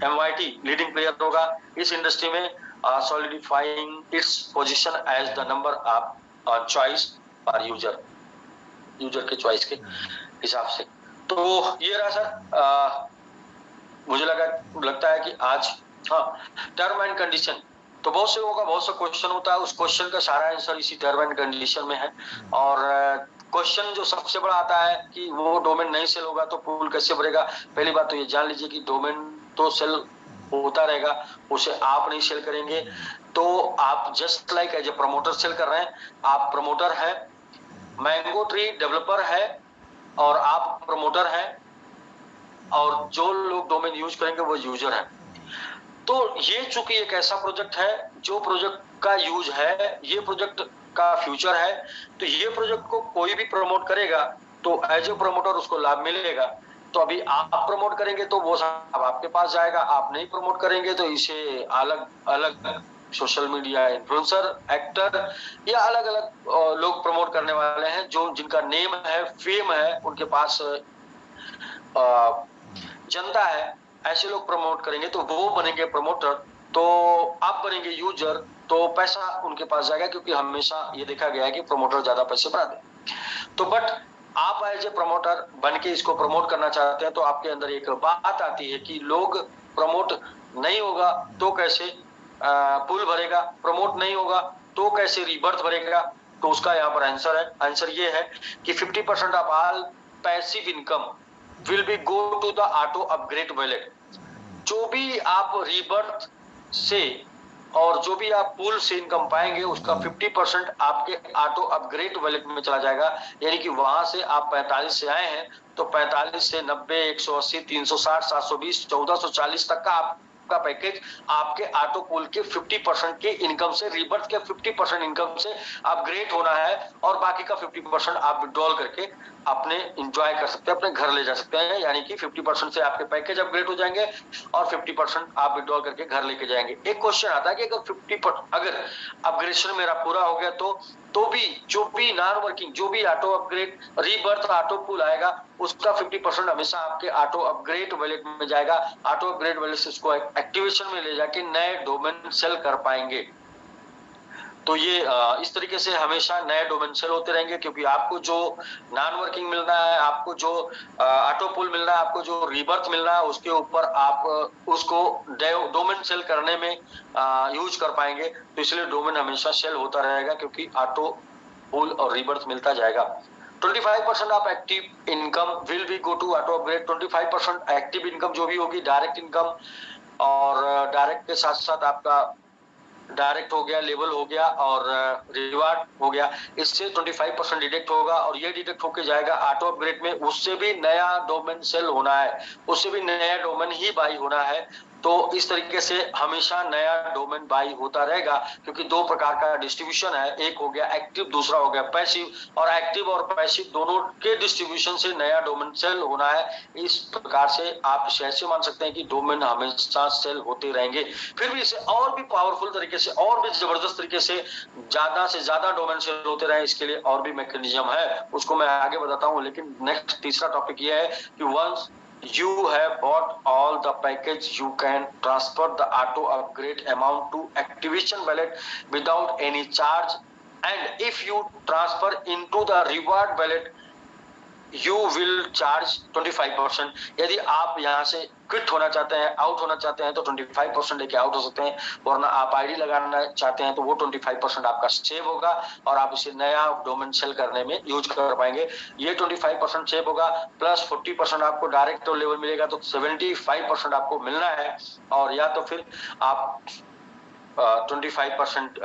Speaker 2: MIT लीडिंग प्लेयर होगा इस इंडस्ट्री में, solidifying its position as the number of choice for user के चॉइस के हिसाब से। तो ये रहा सर। मुझे लगता है कि आज टर्म एंड कंडीशन, तो बहुत से लोगों का बहुत सा क्वेश्चन होता है, उस क्वेश्चन का सारा आंसर इसी टर्म एंड कंडीशन में है। और क्वेश्चन जो सबसे बड़ा आता है कि वो डोमेन नहीं सेल होगा तो पूल कैसे भरेगा। पहली बात तो ये जान लीजिए कि डोमेन तो सेल होता रहेगा, उसे आप नहीं सेल करेंगे। तो आप just like as a promoter sale कर रहे हैं। आप प्रमोटर है, मैंगो ट्री डेवलपर है और आप प्रमोटर है, और जो लोग डोमेन यूज करेंगे वो यूजर है। तो ये चूंकि एक ऐसा प्रोजेक्ट है जो प्रोजेक्ट का यूज है, ये प्रोजेक्ट का फ्यूचर है, तो ये प्रोजेक्ट को कोई भी प्रमोट करेगा तो एज ए प्रमोटर उसको लाभ मिलेगा। तो अभी आप प्रमोट करेंगे तो वो सब आपके पास जाएगा, आप नहीं प्रमोट करेंगे तो इसे अलग अलग सोशल मीडिया इन्फ्लुएंसर, एक्टर या अलग अलग लोग प्रमोट करने वाले हैं, जो जिनका नेम है, फेम है, उनके पास जनता है, ऐसे लोग प्रमोट करेंगे तो वो बनेंगे प्रमोटर, तो आप बनेंगे यूजर, तो पैसा उनके पास जाएगा, क्योंकि हमेशा ये देखा गया है कि प्रमोटर ज्यादा पैसे बनाते। तो बट आप एज ए प्रमोटर बन के इसको प्रमोट करना चाहते हैं, तो आपके अंदर एक बात आती है कि लोग प्रमोट नहीं होगा तो कैसे पुल भरेगा, प्रमोट नहीं होगा तो कैसे रीबर्थ भरेगा। तो उसका यहाँ पर आंसर ये है कि 50% of all passive income will be go to the auto upgrade wallet. जो भी आप रीबर्थ से और जो भी आप पूल से इनकम पाएंगे उसका 50% आपके ऑटो अपग्रेड वॉलेट में चला जाएगा। यानी कि वहां से आप 45 से आए हैं तो 45 से 90, 180, 360, 720, 1440 तक का आपका पैकेज आपके ऑटो पूल के 50% के इनकम से, रीबर्थ के 50% इनकम से अपग्रेड होना है, और बाकी का 50% आप विड्रॉल करके अपने एंजॉय कर सकते हैं, अपने घर ले जा सकते हैं। यानी कि 50% से आपके पैकेज अपग्रेड हो जाएंगे और 50% आप विड्रॉल करके घर लेके जाएंगे। एक क्वेश्चन आता है कि अगर अपग्रेडेशन मेरा पूरा हो गया तो भी जो भी नॉन वर्किंग, जो भी auto upgrade, rebirth, auto pool आएगा उसका 50% हमेशा आपके ऑटो अपग्रेड वॉलेट में जाएगा। ऑटो अपग्रेड वॉलेट से उसको एक्टिवेशन में ले जाके नए डोमेन सेल कर पाएंगे। तो ये इस तरीके से हमेशा नए डोमेन सेल होते रहेंगे, क्योंकि आपको जो नॉन वर्किंग मिल रहा है, आपको जो ऑटो पुल मिल रहा है, आपको जो रीबर्थ मिल रहा है, उसके ऊपर आप उसको डोमेन सेल करने में यूज कर पाएंगे। तो इसलिए डोमेन हमेशा सेल होता रहेगा, क्योंकि ऑटो पुल और रीबर्थ मिलता जाएगा। 25% of active income will be go to auto upgrade. 25% active income जो भी होगी, डायरेक्ट इनकम, और डायरेक्ट के साथ साथ आपका डायरेक्ट हो गया, लेवल हो गया और रिवार्ड हो गया, इससे 25% डिडक्ट होगा, और ये डिडक्ट होके जाएगा ऑटो अपग्रेड में। उससे भी नया डोमेन सेल होना है, उससे भी नया डोमेन ही बाई होना है। तो इस तरीके से हमेशा नया डोमेन बाई होता रहेगा, क्योंकि दो प्रकार का डिस्ट्रीब्यूशन है, एक हो गया एक्टिव, दूसरा हो गया पैसिव, और एक्टिव और पैसिव दोनों के डिस्ट्रीब्यूशन से नया डोमेन सेल होना है। इस प्रकार से आप ऐसे मान सकते हैं कि डोमेन हमेशा सेल होते रहेंगे। फिर भी इसे और भी पावरफुल तरीके से, और भी जबरदस्त तरीके से ज्यादा डोमेन सेल होते रहे, इसके लिए और भी मैकेनिज्म है, उसको मैं आगे बताता हूँ। लेकिन नेक्स्ट तीसरा टॉपिक यह है कि once you have bought all the package, you can transfer the auto upgrade amount to activation wallet without any charge, and if you transfer into the reward wallet you will charge 25%। यदि आप यहाँ से quit होना चाहते हैं, out होना चाहते हैं, तो 25% लेके आउट हो सकते हैं, वरना आप आईडी लगाना चाहते हैं तो वो 25% आपका सेव होगा, और आप इसे नया डोमेन सेल करने में यूज कर पाएंगे। ये 25% सेव होगा, प्लस 40% आपको डायरेक्ट लेवल मिलेगा, तो 75% आपको मिलना है। और या तो फिर आप 25%